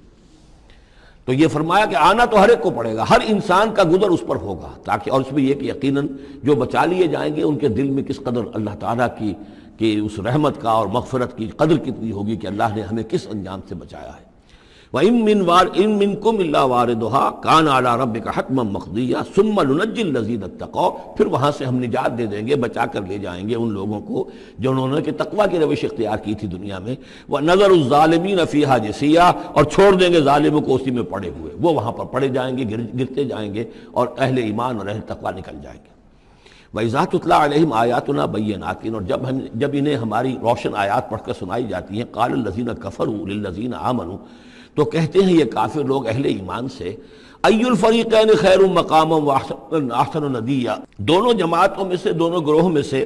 تو یہ فرمایا کہ آنا تو ہر ایک کو پڑے گا، ہر انسان کا گزر اس پر ہوگا، تاکہ اور اس میں یہ کہ یقیناً جو بچا لیے جائیں گے ان کے دل میں کس قدر اللہ تعالیٰ کی کہ اس رحمت کا اور مغفرت کی قدر کتنی ہوگی کہ اللہ نے ہمیں کس انجام سے بچایا ہے۔ وَإِن مِّنكُمْ إِلَّا وَارِدُهَا كَانَ عَلَىٰ رَبِّكَ حَتْمًا مَّقْضِيًّا ثُمَّ نُنَجِّي الَّذِينَ اتَّقَوْا، پھر وہاں سے ہم نجات دے دیں گے، بچا کر لے جائیں گے ان لوگوں کو جنہوں نے کہ تقویٰ کی روش اختیار کی تھی دنیا میں، وَنَذَرُ الظَّالِمِينَ فِيهَا جِثِيًّا، اور چھوڑ دیں گے ظالموں کو اسی میں پڑے ہوئے، وہ وہاں پر پڑے جائیں گے، گرتے جائیں گے، اور اہل ایمان اور اہل تقویٰ نکل جائیں گے۔ وَإِذَا تُتْلَىٰ عَلَيْهِمْ آيَاتُنَا بَيِّنَاتٍ، اور جب انہیں ہماری روشن آیات پڑھ کر سنائی جاتی ہیں، قَالَ الَّذِينَ كَفَرُوا لِلَّذِينَ آمَنُوا، تو کہتے ہیں یہ کافر لوگ اہل ایمان سے، ای الفریقین خیر مقاما واحسن ندیا، دونوں جماعتوں میں سے، دونوں گروہوں میں سے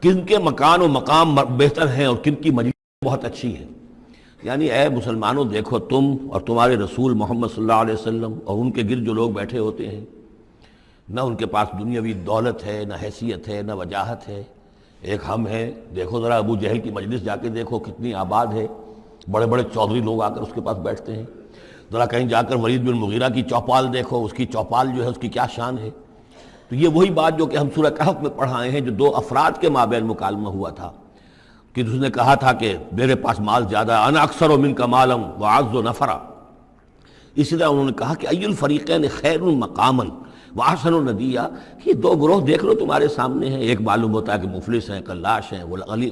کن کے مکان و مقام بہتر ہیں اور کن کی مجلس بہت اچھی ہے۔ یعنی اے مسلمانوں دیکھو، تم اور تمہارے رسول محمد صلی اللہ علیہ وسلم اور ان کے گرد جو لوگ بیٹھے ہوتے ہیں، نہ ان کے پاس دنیاوی دولت ہے، نہ حیثیت ہے، نہ وجاہت ہے، ایک ہم ہیں۔ دیکھو ذرا ابو جہل کی مجلس جا کے دیکھو کتنی آباد ہے، بڑے بڑے چودھری لوگ آ کر اس کے پاس بیٹھتے ہیں۔ ذرا کہیں جا کر ولید بن مغیرہ کی چوپال دیکھو، اس کی چوپال جو ہے اس کی کیا شان ہے۔ تو یہ وہی بات جو کہ ہم سورہ کہف میں پڑھائے ہیں، جو دو افراد کے مابین مکالمہ ہوا تھا کہ اس نے کہا تھا کہ میرے پاس مال زیادہ ہے، انا اکثر منک مالا واعز نفرا۔ اسی طرح انہوں نے کہا کہ ای الفریقین خیر مقاما واحسن ندیا، یہ دو گروہ دیکھ لو تمہارے سامنے ہیں، ایک معلوم ہوتا ہے کہ مفلس ہیں، کلاش ہیں،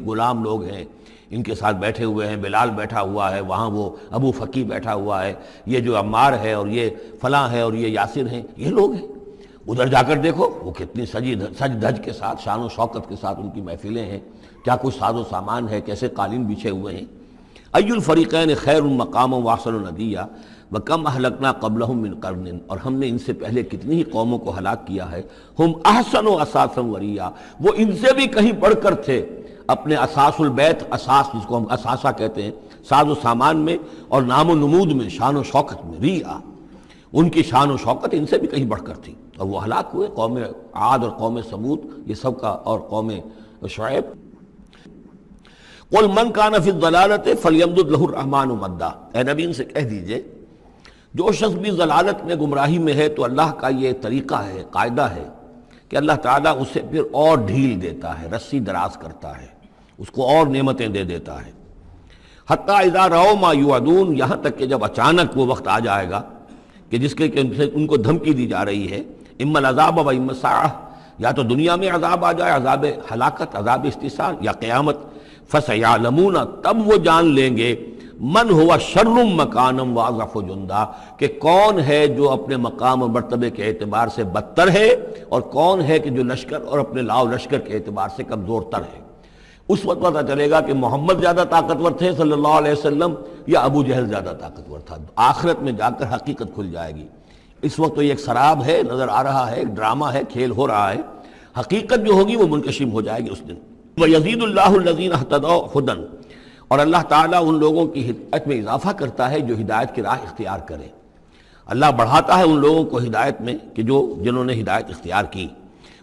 غلام لوگ ہیں، ان کے ساتھ بیٹھے ہوئے ہیں، بلال بیٹھا ہوا ہے، وہاں وہ ابو فقی بیٹھا ہوا ہے، یہ جو عمار ہے اور یہ فلاں ہے اور یہ یاسر ہیں، یہ لوگ ہیں۔ ادھر جا کر دیکھو وہ کتنی سج دھج کے ساتھ، شان و شوکت کے ساتھ ان کی محفلیں ہیں، کیا کچھ ساز و سامان ہے، کیسے قالین بچھے ہوئے ہیں۔ ای الفریقین خیر مقاما واحسن ندیا وکم اہلکنا قبلہم من قرن، اور ہم نے ان سے پہلے کتنی ہی قوموں کو ہلاک کیا ہے، ہم احسن اساسا وریا، وہ ان سے بھی کہیں بڑھ کر تھے اپنے اساس البیت، اساس جس کو ہم اساسہ کہتے ہیں، ساز و سامان میں اور نام و نمود میں، شان و شوکت میں، ریا، ان کی شان و شوکت ان سے بھی کہیں بڑھ کر تھی، اور وہ ہلاک ہوئے۔ قوم عاد اور قوم سمود یہ سب کا، اور قوم شعیب۔ قل من کان فی الضلالۃ فلیمدد لہ الرحمن مدا، اے نبی ان سے کہہ دیجئے جو شخص بھی ضلالت میں، گمراہی میں ہے، تو اللہ کا یہ طریقہ ہے، قاعدہ ہے کہ اللہ تعالیٰ اسے پھر اور ڈھیل دیتا ہے، رسی دراز کرتا ہے، اس کو اور نعمتیں دے دیتا ہے۔ حتیٰ اذا رأوا ما یوعدون، یہاں تک کہ جب اچانک وہ وقت آ جائے گا کہ جس کے ان کو دھمکی دی جا رہی ہے، اما العذاب و اما الساعہ، یا تو دنیا میں عذاب آ جائے، عذاب ہلاکت، عذاب استحصال، یا قیامت، فسیعلمون، تب وہ جان لیں گے، من ہوا شر مکانا واضعف جندا، کہ کون ہے جو اپنے مقام اور مرتبے کے اعتبار سے بدتر ہے، اور کون ہے کہ جو لشکر اور اپنے لاؤ لشکر کے اعتبار سے کمزور تر ہے۔ اس وقت پتہ چلے گا کہ محمد زیادہ طاقتور تھے صلی اللہ علیہ وسلم، یا ابو جہل زیادہ طاقتور تھا۔ آخرت میں جا کر حقیقت کھل جائے گی۔ اس وقت تو یہ ایک سراب ہے، نظر آ رہا ہے، ایک ڈرامہ ہے، کھیل ہو رہا ہے، حقیقت جو ہوگی وہ منکشم ہو جائے گی اس دن۔ وَيَزِيدُ اللَّهُ الَّذِينَ اهْتَدَوْا هُدًى، اور اللہ تعالیٰ ان لوگوں کی ہدایت میں اضافہ کرتا ہے جو ہدایت کی راہ اختیار کرے۔ اللہ بڑھاتا ہے ان لوگوں کو ہدایت میں کہ جنہوں نے ہدایت اختیار کی۔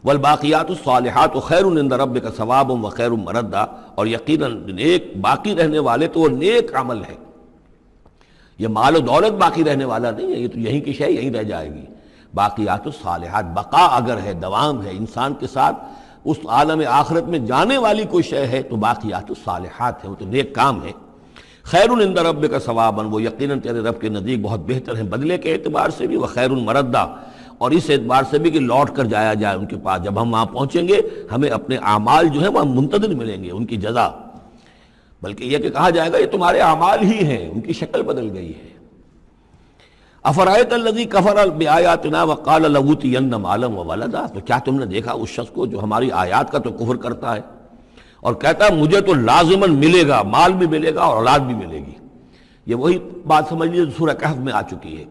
والباقیات الصالحات خیر عند ربک ثوابا وخیر مردا، اور یقیناً نیک باقی رہنے والے تو وہ نیک عمل ہے۔ یہ مال و دولت باقی رہنے والا نہیں ہے، یہ تو یہیں کی شے یہیں رہ جائے گی۔ باقیات الصالحات، بقا اگر ہے، دوام ہے انسان کے ساتھ، اس عالم آخرت میں جانے والی کوئی شے ہے تو باقیات الصالحات ہے، وہ تو نیک کام ہے۔ خیر عند ربک ثوابا، وہ یقیناً تیرے رب کے نزدیک بہت بہتر ہیں بدلے کے اعتبار سے بھی، وخیر مردا، اور اس اعتبار سے بھی کہ لوٹ کر جایا جائے ان کے پاس۔ جب ہم وہاں پہنچیں گے ہمیں اپنے اعمال جو ہیں وہاں منتظر ملیں گے، ان کی جزا، بلکہ یہ کہ کہا جائے گا یہ تمہارے اعمال ہی ہیں، ان کی شکل بدل گئی ہے۔ افرأیت الذی کفر بآیاتنا وقال لأوتین مالا وولدا، تو کیا تم نے دیکھا اس شخص کو جو ہماری آیات کا تو کفر کرتا ہے اور کہتا ہے مجھے تو لازماً ملے گا، مال بھی ملے گا اور اولاد بھی ملے گی۔ یہ وہی بات سمجھ لیجیے جو سورہ کہف میں آ چکی ہے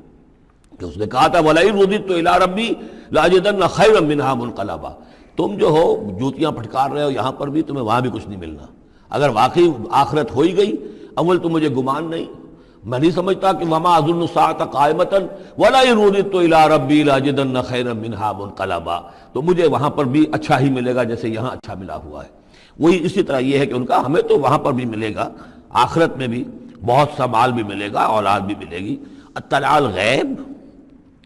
کہ اس نے کہا تھا وَلَئِن رُدِدتُّ إِلَىٰ رَبِّي لَأَجِدَنَّ خَيْرًا مِنْهَا مُنْقَلَبًا، تم جو ہو جوتیاں پھٹکار رہے ہو یہاں پر بھی، تمہیں وہاں بھی کچھ نہیں ملنا۔ اگر واقعی آخرت ہو ہی گئی، اول تو مجھے گمان نہیں، میں نہیں سمجھتا کہ وما اظن الساعۃ قائمۃ ولئن رددت الی ربی لاجدن خیرا منہا منقلبا، تو مجھے وہاں پر بھی اچھا ہی ملے گا جیسے یہاں اچھا ملا ہوا ہے۔ وہی اسی طرح یہ ہے کہ ان کا ہمیں تو وہاں پر بھی ملے گا، آخرت میں بھی بہت سا مال بھی ملے گا، اولاد بھی ملے گی۔ اطلاع الغیب،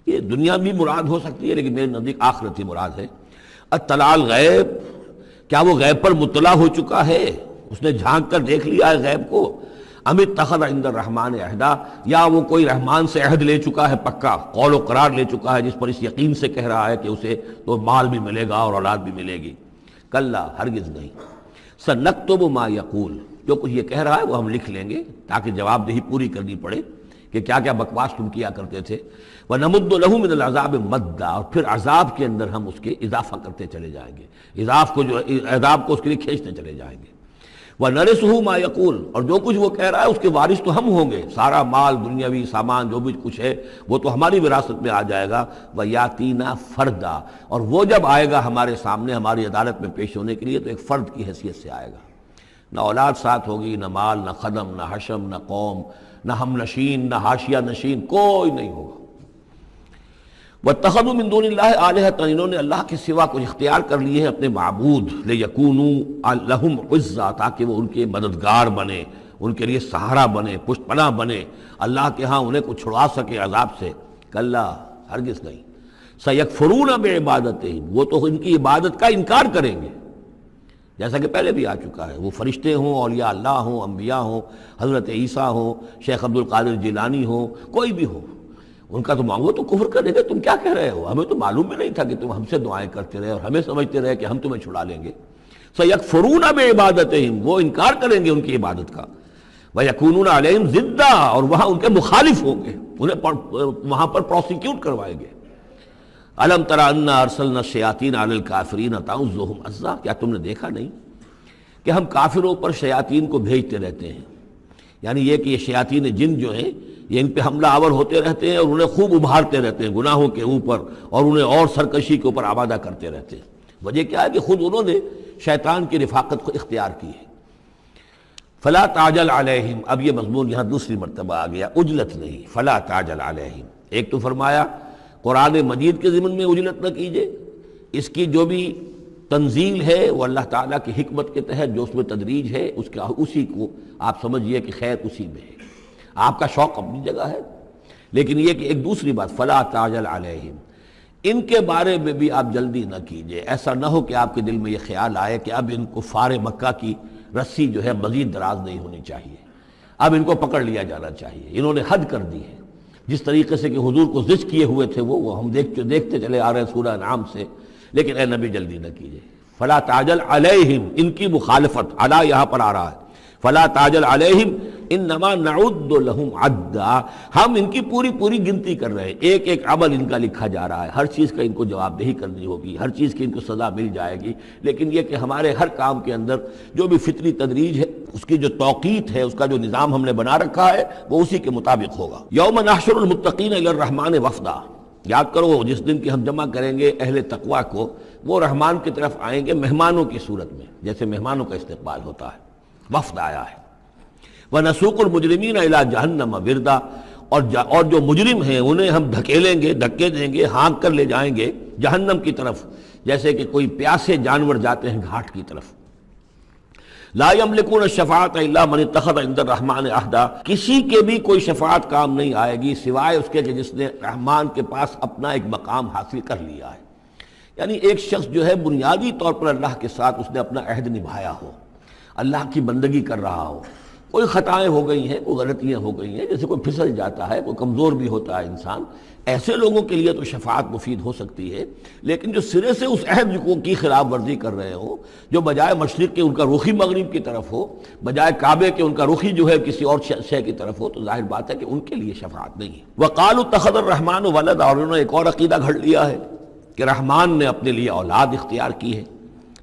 یہ دنیا بھی مراد ہو سکتی ہے لیکن میرے نزدیک آخرت ہی مراد ہے۔ اطلاع الغیب، کیا وہ غیب پر مطلع ہو چکا ہے؟ اس نے جھانک کر دیکھ لیا ہے غیب کو؟ ام اتخذ عند الرحمن عہدا، یا وہ کوئی رحمان سے عہد لے چکا ہے، پکا قول و قرار لے چکا ہے، جس پر اس یقین سے کہہ رہا ہے کہ اسے تو مال بھی ملے گا اور اولاد بھی ملے گی؟ کلا، ہرگز نہیں۔ سنکتب ما یقول، جو کچھ یہ کہہ رہا ہے وہ ہم لکھ لیں گے تاکہ جواب دہی پوری کرنی پڑے کہ کیا کیا بکواس تم کیا کرتے تھے۔ وَنَمُدُّ لَهُ مِنَ الْعَذَابِ مَدًّا، اور پھر عذاب کے اندر ہم اس کے اضافہ کرتے چلے جائیں گے، عذاب کو اس کے لیے کھینچتے چلے جائیں گے۔ وَنَرِثُهُ مَا يَقُولُ، اور جو کچھ وہ کہہ رہا ہے اس کے وارث تو ہم ہوں گے، سارا مال دنیاوی سامان جو بھی کچھ ہے وہ تو ہماری وراثت میں آ جائے گا۔ وَيَأْتِينَا فَرْدًا، اور وہ جب آئے گا ہمارے سامنے ہماری عدالت میں پیش ہونے کے لیے تو ایک فرد کی حیثیت سے آئے گا، نہ اولاد ساتھ ہوگی، نہ مال، نہ خدم، نہ حشم، نہ قوم، نہ ہم نشین، نہ حاشیہ نشین، کوئی نہیں ہوگا۔ وَاتَّخَذُوا مِن دُونِ اللَّهِ آلِهَةً، انہوں نے اللہ کے سوا کچھ اختیار کر لیے ہیں اپنے معبود، لِيَكُونُوا لَهُمْ عِزًّا، تاکہ وہ ان کے مددگار بنے، ان کے لیے سہارا بنے، پشت پناہ بنے، اللہ کے ہاں انہیں کچھ چھڑا سکے عذاب سے۔ کلا، ہرگز نہیں۔ سَيَكْفُرُونَ بِعِبَادَتِهِمْ، وہ تو ان کی عبادت کا انکار کریں گے، جیسا کہ پہلے بھی آ چکا ہے، وہ فرشتے ہوں، اولیاء اللہ ہوں، انبیاء ہوں، حضرت عیسیٰ ہوں، شیخ عبد القادر جیلانی ہوں، کوئی بھی ہو، ان کا تو مانگو تو کفر کرے گا، تم کیا کہہ رہے ہو، ہمیں تو معلوم بھی نہیں تھا کہ تم ہم سے دعائیں کرتے رہے اور ہمیں سمجھتے رہے کہ ہم تمہیں چھڑا لیں گے۔ سَيَكْفُرُونَ بِعِبَادَتِهِمْ، وہ انکار کریں گے ان کی عبادت کا۔ وَيَكُونُونَ عَلَيْهِمْ ضِدًّا، اور وہاں ان کے مخالف ہوں گے، انہیں وہاں پر پروسیکیوٹ کروائیں گے۔ أَلَمْ تَرَ أَنَّا أَرْسَلْنَا الشَّيَاطِينَ عَلَى الْكَافِرِينَ تَعُزُّهُمْ عَزًّا، کیا تم نے دیکھا نہیں کہ ہم کافروں پر شیاطین کو بھیجتے رہتے ہیں؟ یعنی یہ کہ یہ شیاطین جن جو ہیں یہ ان پہ حملہ آور ہوتے رہتے ہیں اور انہیں خوب ابھارتے رہتے ہیں گناہوں کے اوپر، اور انہیں اور سرکشی کے اوپر آمادہ کرتے رہتے ہیں۔ وجہ کیا ہے کہ خود انہوں نے شیطان کی رفاقت کو اختیار کی ہے۔ فلا تعجل علیہم، اب یہ مضمون یہاں دوسری مرتبہ آ گیا، عجلت نہیں، فلا تعجل علیہم۔ ایک تو فرمایا قرآن مجید کے ضمن میں عجلت نہ کیجئے، اس کی جو بھی تنزیل ہے وہ اللہ تعالیٰ کی حکمت کے تحت جو اس میں تدریج ہے اسی کو آپ سمجھیے کہ خیر اسی میں ہے، آپ کا شوق اپنی جگہ ہے، لیکن یہ کہ ایک دوسری بات فلا تعجل علیہم، ان کے بارے میں بھی آپ جلدی نہ کیجئے۔ ایسا نہ ہو کہ آپ کے دل میں یہ خیال آئے کہ اب ان کفار مکہ کی رسی جو ہے مزید دراز نہیں ہونی چاہیے، اب ان کو پکڑ لیا جانا چاہیے، انہوں نے حد کر دی ہے۔ جس طریقے سے کہ حضور کو زج کیے ہوئے تھے وہ ہم دیکھتے چلے آ رہے ہیں سورہ انعام سے، لیکن اے نبی جلدی نہ کیجئے۔ فلا تعجل علیہم، ان کی مخالفت، علی یہاں پر آ رہا ہے، فلا تعجل علیہم انما نعد لہم عدا، ہم ان کی پوری گنتی کر رہے ہیں، ایک ایک عمل ان کا لکھا جا رہا ہے، ہر چیز کا ان کو جواب دہی کرنی ہوگی، ہر چیز کی ان کو سزا مل جائے گی، لیکن یہ کہ ہمارے ہر کام کے اندر جو بھی فطری تدریج ہے، اس کی جو توقیت ہے، اس کا جو نظام ہم نے بنا رکھا ہے وہ اسی کے مطابق ہوگا۔ یوم نحشر المتقین الی الرحمن وفدا، یاد کرو جس دن کی ہم جمع کریں گے اہل تقویٰ کو، وہ رحمان کی طرف آئیں گے مہمانوں کی صورت میں، جیسے مہمانوں کا استقبال ہوتا ہے، وفد آیا ہے۔ وَنَسُوقُ الْمُجْرِمِينَ إِلَىٰ جَهَنَّمَ وِرْدًا، اور جو مجرم ہیں انہیں ہم دھکیلیں گے، دھکے دیں گے، ہانک کر لے جائیں گے جہنم کی طرف، جیسے کہ کوئی پیاسے جانور جاتے ہیں گھاٹ کی طرف۔ لا يملكون الشفاعة الا من اتخذ عند الرحمن عہدا، کسی کے بھی کوئی شفاعت کام نہیں آئے گی سوائے اس کے کہ جس نے رحمان کے پاس اپنا ایک مقام حاصل کر لیا ہے۔ یعنی ایک شخص جو ہے بنیادی طور پر اللہ کے ساتھ اس نے اپنا عہد نبھایا ہو، اللہ کی بندگی کر رہا ہو، کوئی خطائیں ہو گئی ہیں، کوئی غلطیاں ہو گئی ہیں، جیسے کوئی پھسل جاتا ہے، کوئی کمزور بھی ہوتا ہے انسان، ایسے لوگوں کے لیے تو شفاعت مفید ہو سکتی ہے، لیکن جو سرے سے اس عہد کی خلاف ورزی کر رہے ہوں، جو بجائے مشرق کے ان کا رخی مغرب کی طرف ہو، بجائے کعبے کے ان کا رخی جو ہے کسی اور شے کی طرف ہو، تو ظاہر بات ہے کہ ان کے لیے شفاعت نہیں ہے۔ وَقَالُوا اتَّخَذَ الرَّحْمَنُ وَلَدًا، اور انہوں نے ایک اور عقیدہ گھڑ لیا ہے کہ رحمان نے اپنے لیے اولاد اختیار کی ہے۔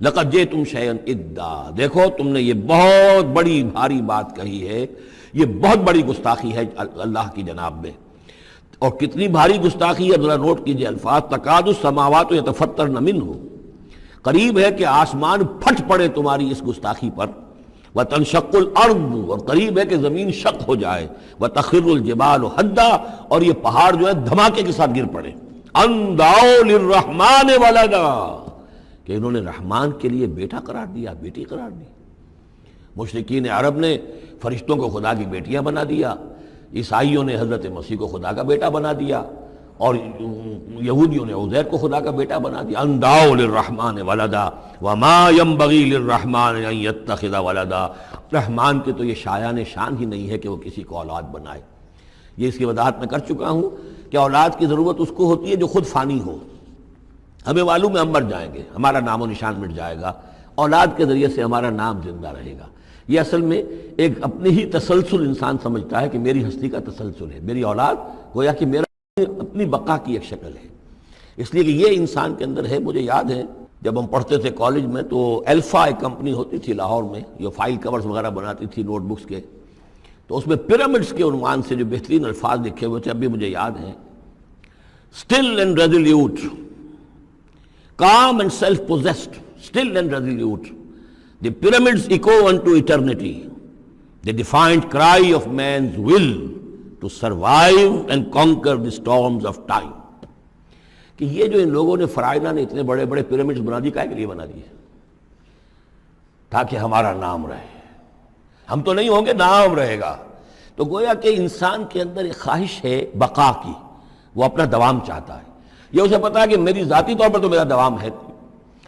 لَقَدْ جِئْتُمْ شَيْئًا إِدًّا، دیکھو تم نے یہ بہت بڑی بھاری بات کہی ہے، یہ بہت بڑی گستاخی ہے اللہ کی جناب میں، اور کتنی بھاری گستاخی ہے ذرا نوٹ کیجئے الفاظ، تکاد السماوات یتفطرن منہ، قریب ہے کہ آسمان پھٹ پڑے تمہاری اس گستاخی پر، وَتَنشَقُّ الْأَرْضُ، اور قریب ہے کہ زمین شق ہو جائے، وَتَخِرُّ الْجِبَالُ حَدًّا، اور یہ پہاڑ جو ہے دھماکے کے ساتھ گر پڑے، أَن دَعَوْا لِلرَّحْمَنِ وَلَدًا، کہ انہوں نے رحمان کے لیے بیٹا قرار دیا، بیٹی قرار دی۔ مشرکین عرب نے فرشتوں کو خدا کی بیٹیاں بنا دیا، عیسائیوں نے حضرت مسیح کو خدا کا بیٹا بنا دیا، اور یہودیوں نے عزیر کو خدا کا بیٹا بنا دیا۔ ان دعوا للرحمن ولدا وما ينبغي للرحمن ان يتخذ ولدا، رحمان کے تو یہ شایان شان ہی نہیں ہے کہ وہ کسی کو اولاد بنائے۔ یہ اس کی وضاحت میں کر چکا ہوں کہ اولاد کی ضرورت اس کو ہوتی ہے جو خود فانی ہو۔ ہمیں معلوم ہے ہم مر جائیں گے، ہمارا نام و نشان مٹ جائے گا، اولاد کے ذریعے سے ہمارا نام زندہ رہے گا۔ یہ اصل میں ایک اپنے ہی تسلسل انسان سمجھتا ہے کہ میری ہستی کا تسلسل ہے، میری اولاد گویا کہ میرا اپنی بقا کی ایک شکل ہے۔ اس لیے کہ یہ انسان کے اندر ہے۔ مجھے یاد ہے جب ہم پڑھتے تھے کالج میں تو الفا ایک کمپنی ہوتی تھی لاہور میں، جو فائل کورز وغیرہ بناتی تھی نوٹ بکس کے، تو اس میں پیرامڈس کے عنوان سے جو بہترین الفاظ لکھے ہوئے تھے اب بھی مجھے یاد ہیں، still and resolute, calm and self-possessed, still and resolute. The pyramids echo unto eternity, the defiant cry of man's will to survive and conquer the storms of time. کہ یہ جو ان لوگوں نے فرائضہ نے اتنے بڑے بڑے پیرامڈز بنا دی، کائے کے لیے بنا دیے؟ تاکہ ہمارا نام رہے، ہم تو نہیں ہوں گے، نام رہے گا۔ تو گویا کہ انسان کے اندر ایک خواہش ہے بقا کی، وہ اپنا دوام چاہتا ہے۔ یہ اسے پتا ہے کہ میری ذاتی طور پر تو میرا دوام ہے،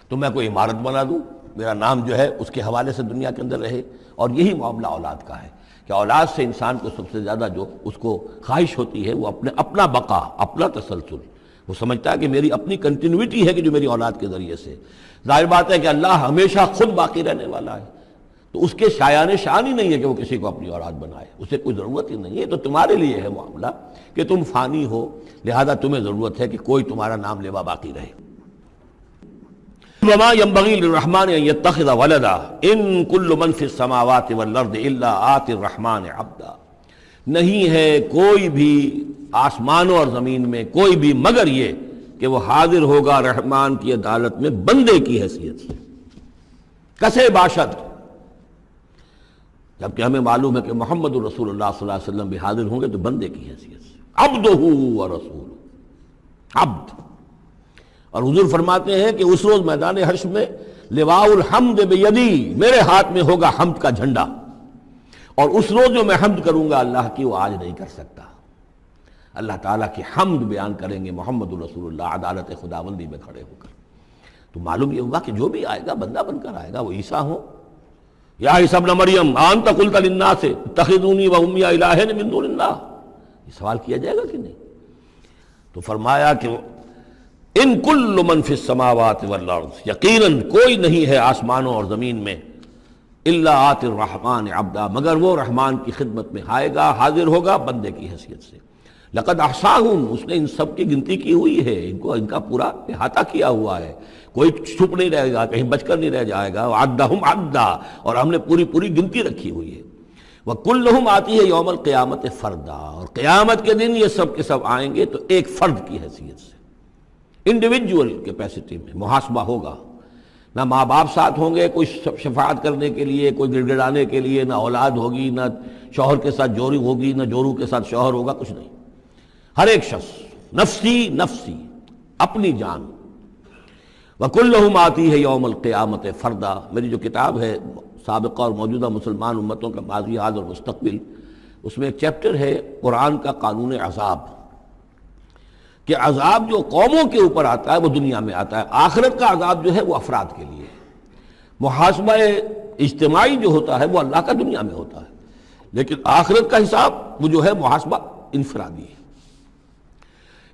تو میں کوئی عمارت بنا دوں، میرا نام جو ہے اس کے حوالے سے دنیا کے اندر رہے۔ اور یہی معاملہ اولاد کا ہے کہ اولاد سے انسان کو سب سے زیادہ جو اس کو خواہش ہوتی ہے وہ اپنا بقا، اپنا تسلسل۔ وہ سمجھتا ہے کہ میری اپنی کنٹینیوٹی ہے کہ جو میری اولاد کے ذریعے سے۔ ظاہر بات ہے کہ اللہ ہمیشہ خود باقی رہنے والا ہے، تو اس کے شایان شان ہی نہیں ہے کہ وہ کسی کو اپنی اولاد بنائے، اسے کوئی ضرورت ہی نہیں ہے۔ تو تمہارے لیے ہے معاملہ کہ تم فانی ہو، لہذا تمہیں ضرورت ہے کہ کوئی تمہارا نام لیوا باقی رہے۔ وما ينبغي للرحمن ان يتخذ ولدا ان كل من في السماوات والارض الا آتي الرحمن عبدا، نہیں ہے کوئی بھی آسمانوں اور زمین میں کوئی بھی مگر یہ کہ وہ حاضر ہوگا رحمان کی عدالت میں بندے کی حیثیت سے، کسے باشد، جبکہ ہمیں معلوم ہے کہ محمد رسول اللہ صلی اللہ علیہ وسلم بھی حاضر ہوں گے تو بندے کی حیثیت سے، عبدہ ورسول، عبد۔ اور حضور فرماتے ہیں کہ اس روز میدان حشر میں لواء الحمد بیدی، میرے ہاتھ میں ہوگا حمد کا جھنڈا، اور اس روز جو میں حمد کروں گا اللہ کی وہ آج نہیں کر سکتا۔ اللہ تعالیٰ کی حمد بیان کریں گے محمد رسول اللہ عدالت خداوندی میں کھڑے ہو کر۔ تو معلوم یہ ہوا کہ جو بھی آئے گا بندہ بن کر آئے گا، وہ عیسیٰ ہو یا عیسیٰ ابن مریم انت قلت للناس اتخذونی وامی الہین من دون اللہ، یہ سوال کیا جائے گا کہ نہیں؟ تو فرمایا کہ ان کل من فی السماوات والارض، یقیناً کوئی نہیں ہے آسمانوں اور زمین میں، الا آتی الرحمن عبدا، مگر وہ رحمان کی خدمت میں آئے گا، حاضر ہوگا بندے کی حیثیت سے۔ لقد احصاہم، اس نے ان سب کی گنتی کی ہوئی ہے، ان کا پورا احاطہ کیا ہوا ہے، کوئی چھپ نہیں رہے گا، کہیں بچ کر نہیں رہ جائے گا۔ وعدہم عدا، اور ہم نے پوری گنتی رکھی ہوئی ہے۔ وکلہم آتی ہے یوم القیامت فردا، اور قیامت کے دن یہ سب کے سب آئیں گے تو ایک فرد کی حیثیت سے، انڈیویجول کیپیسٹی میں محاسبہ ہوگا۔ نہ ماں باپ ساتھ ہوں گے کوئی شفاعت کرنے کے لیے، کوئی گڑ گڑانے کے لیے، نہ اولاد ہوگی، نہ شوہر کے ساتھ جوری ہوگی، نہ جورو کے ساتھ شوہر ہوگا، کچھ نہیں۔ ہر ایک شخص نفسی نفسی، اپنی جان۔ وَكُلُّهُمْ آتی ہے یوم القیامت فردا، میری جو کتاب ہے سابقہ اور موجودہ مسلمان امتوں کا ماضی، حال اور مستقبل، اس میں ایک چیپٹر ہے قرآن کا قانون عذاب، کہ عذاب جو قوموں کے اوپر آتا ہے وہ دنیا میں آتا ہے، آخرت کا عذاب جو ہے وہ افراد کے لیے، محاسبہ اجتماعی جو ہوتا ہے وہ اللہ کا دنیا میں ہوتا ہے، لیکن آخرت کا حساب وہ جو ہے محاسبہ انفرادی ہے۔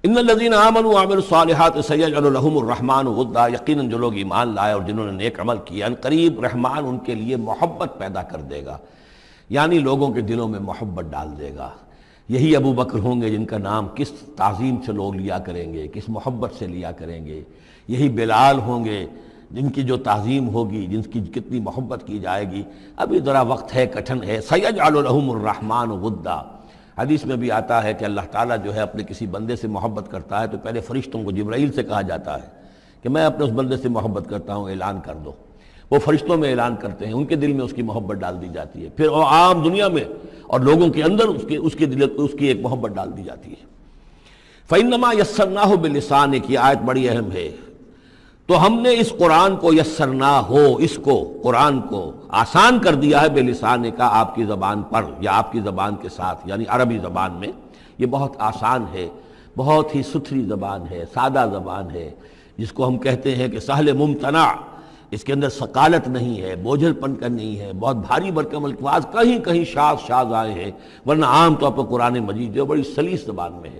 ان الذین آمنوا وعملوا الصالحات سیجعل لهم الرحمن ودا، یقیناً جو لوگ ایمان لائے اور جنہوں نے نیک عمل کیا، ان قریب رحمان ان کے لیے محبت پیدا کر دے گا، یعنی لوگوں کے دلوں میں محبت ڈال دے گا۔ یہی ابو بکر ہوں گے جن کا نام کس تعظیم سے لوگ لیا کریں گے، کس محبت سے لیا کریں گے۔ یہی بلال ہوں گے جن کی جو تعظیم ہوگی، جن کی کتنی محبت کی جائے گی۔ ابھی ذرا وقت ہے، کٹھن ہے۔ سیجعل لهم الرحمن ودا، حدیث میں بھی آتا ہے کہ اللہ تعالیٰ جو ہے اپنے کسی بندے سے محبت کرتا ہے تو پہلے فرشتوں کو، جبرائیل سے کہا جاتا ہے کہ میں اپنے اس بندے سے محبت کرتا ہوں، اعلان کر دو۔ وہ فرشتوں میں اعلان کرتے ہیں، ان کے دل میں اس کی محبت ڈال دی جاتی ہے، پھر وہ عام دنیا میں اور لوگوں کے اندر اس کی ایک محبت ڈال دی جاتی ہے۔ فَإِنَّمَا يَسَّرْنَاهُ بِلِسَانِكَ، کی آیت بڑی اہم ہے۔ تو ہم نے اس قرآن کو اس کو قرآن کو آسان کر دیا ہے بلسانِكَ، آپ کی زبان پر یا آپ کی زبان کے ساتھ، یعنی عربی زبان میں۔ یہ بہت آسان ہے، بہت ہی ستھری زبان ہے، سادہ زبان ہے، جس کو ہم کہتے ہیں کہ سہل ممتنع، اس کے اندر ثقالت نہیں ہے، بوجھل پن کا نہیں ہے، بہت بھاری بھرکم الفاظ کہیں کہیں شاذ آئے ہیں، ورنہ عام طور پر قرآن مجید جو بڑی سلیس زبان میں ہے۔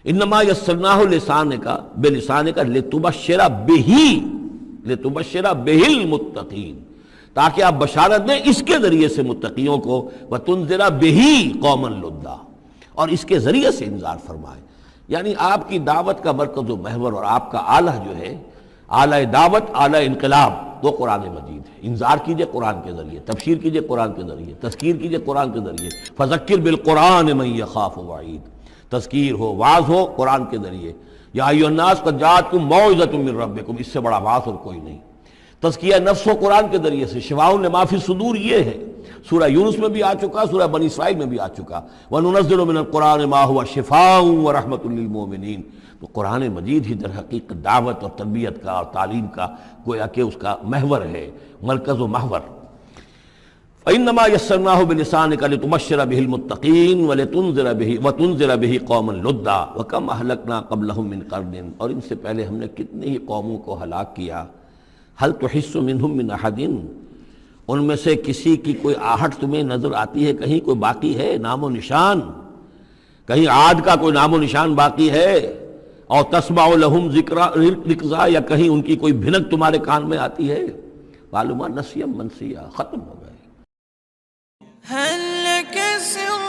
انما یسرناہ بلسانک لتبشر بہ المتقین، تاکہ آپ بشارت دیں اس کے ذریعے سے متقیوں کو، وتنذر بہ قوما لدا، اور اس کے ذریعے سے انذار فرمائے۔ یعنی آپ کی دعوت کا مرکز و محور اور آپ کا آلہ جو ہے، آلہ دعوت، آلہ انقلاب، وہ قرآن مجید ہے۔ انذار کیجئے قرآن کے ذریعے، تبشیر کیجئے قرآن کے ذریعے، تذکیر کیجئے قرآن کے ذریعے۔ فذکر بالقرآن من یخاف وعید، تذکیر ہو، واعظ ہو قرآن کے ذریعے۔ یا ایھا الناس قد جاءتکم موعظۃ من ربکم، اس سے بڑا واعظ اور کوئی نہیں۔ تزکیہ نفس و قرآن کے ذریعے سے، شفاء لما فی الصدور یہ ہے، سورہ یونس میں بھی آ چکا، سورہ بنی اسرائیل میں بھی آ چکا، وَنُنَزِّلُ مِنَ الْقُرْآنِ مَا هُوَ شِفَاءٌ وَرَحْمَةٌ لِّلْمُؤْمِنِينَ۔ تو قرآن مجید ہی در حقیقت دعوت اور تربیت کا اور تعلیم کا گویا کہ اس کا محور ہے، مرکز و محور۔ فَإِنَّمَا يَسَّرْنَاهُ بِلِسَانِكَ لِتُبَشِّرَ بِهِ الْمُتَّقِينَ وَتُنذِرَ بِهِ قَوْمًا لُدًّا وَكَمْ أَهْلَكْنَا قَبْلَهُم مِّن قَرْنٍ، اور ان سے پہلے ہم نے کتنی ہی قوموں کو ہلاک کیا۔ هَلْ تُحِسُّ مِنْهُم مِّنْ أَحَدٍ، ان میں سے کسی کی کوئی آہٹ تمہیں نظر آتی ہے؟ کہیں کوئی باقی ہے نام و نشان؟ کہیں عاد کا کوئی نام و نشان باقی ہے؟ اور تسمع لهم رکزا، یا کہیں ان کی کوئی بھنک تمہارے کان میں آتی ہے؟ معلومات نسیم منسیہ، ختم ہو گئے۔ هل لك سر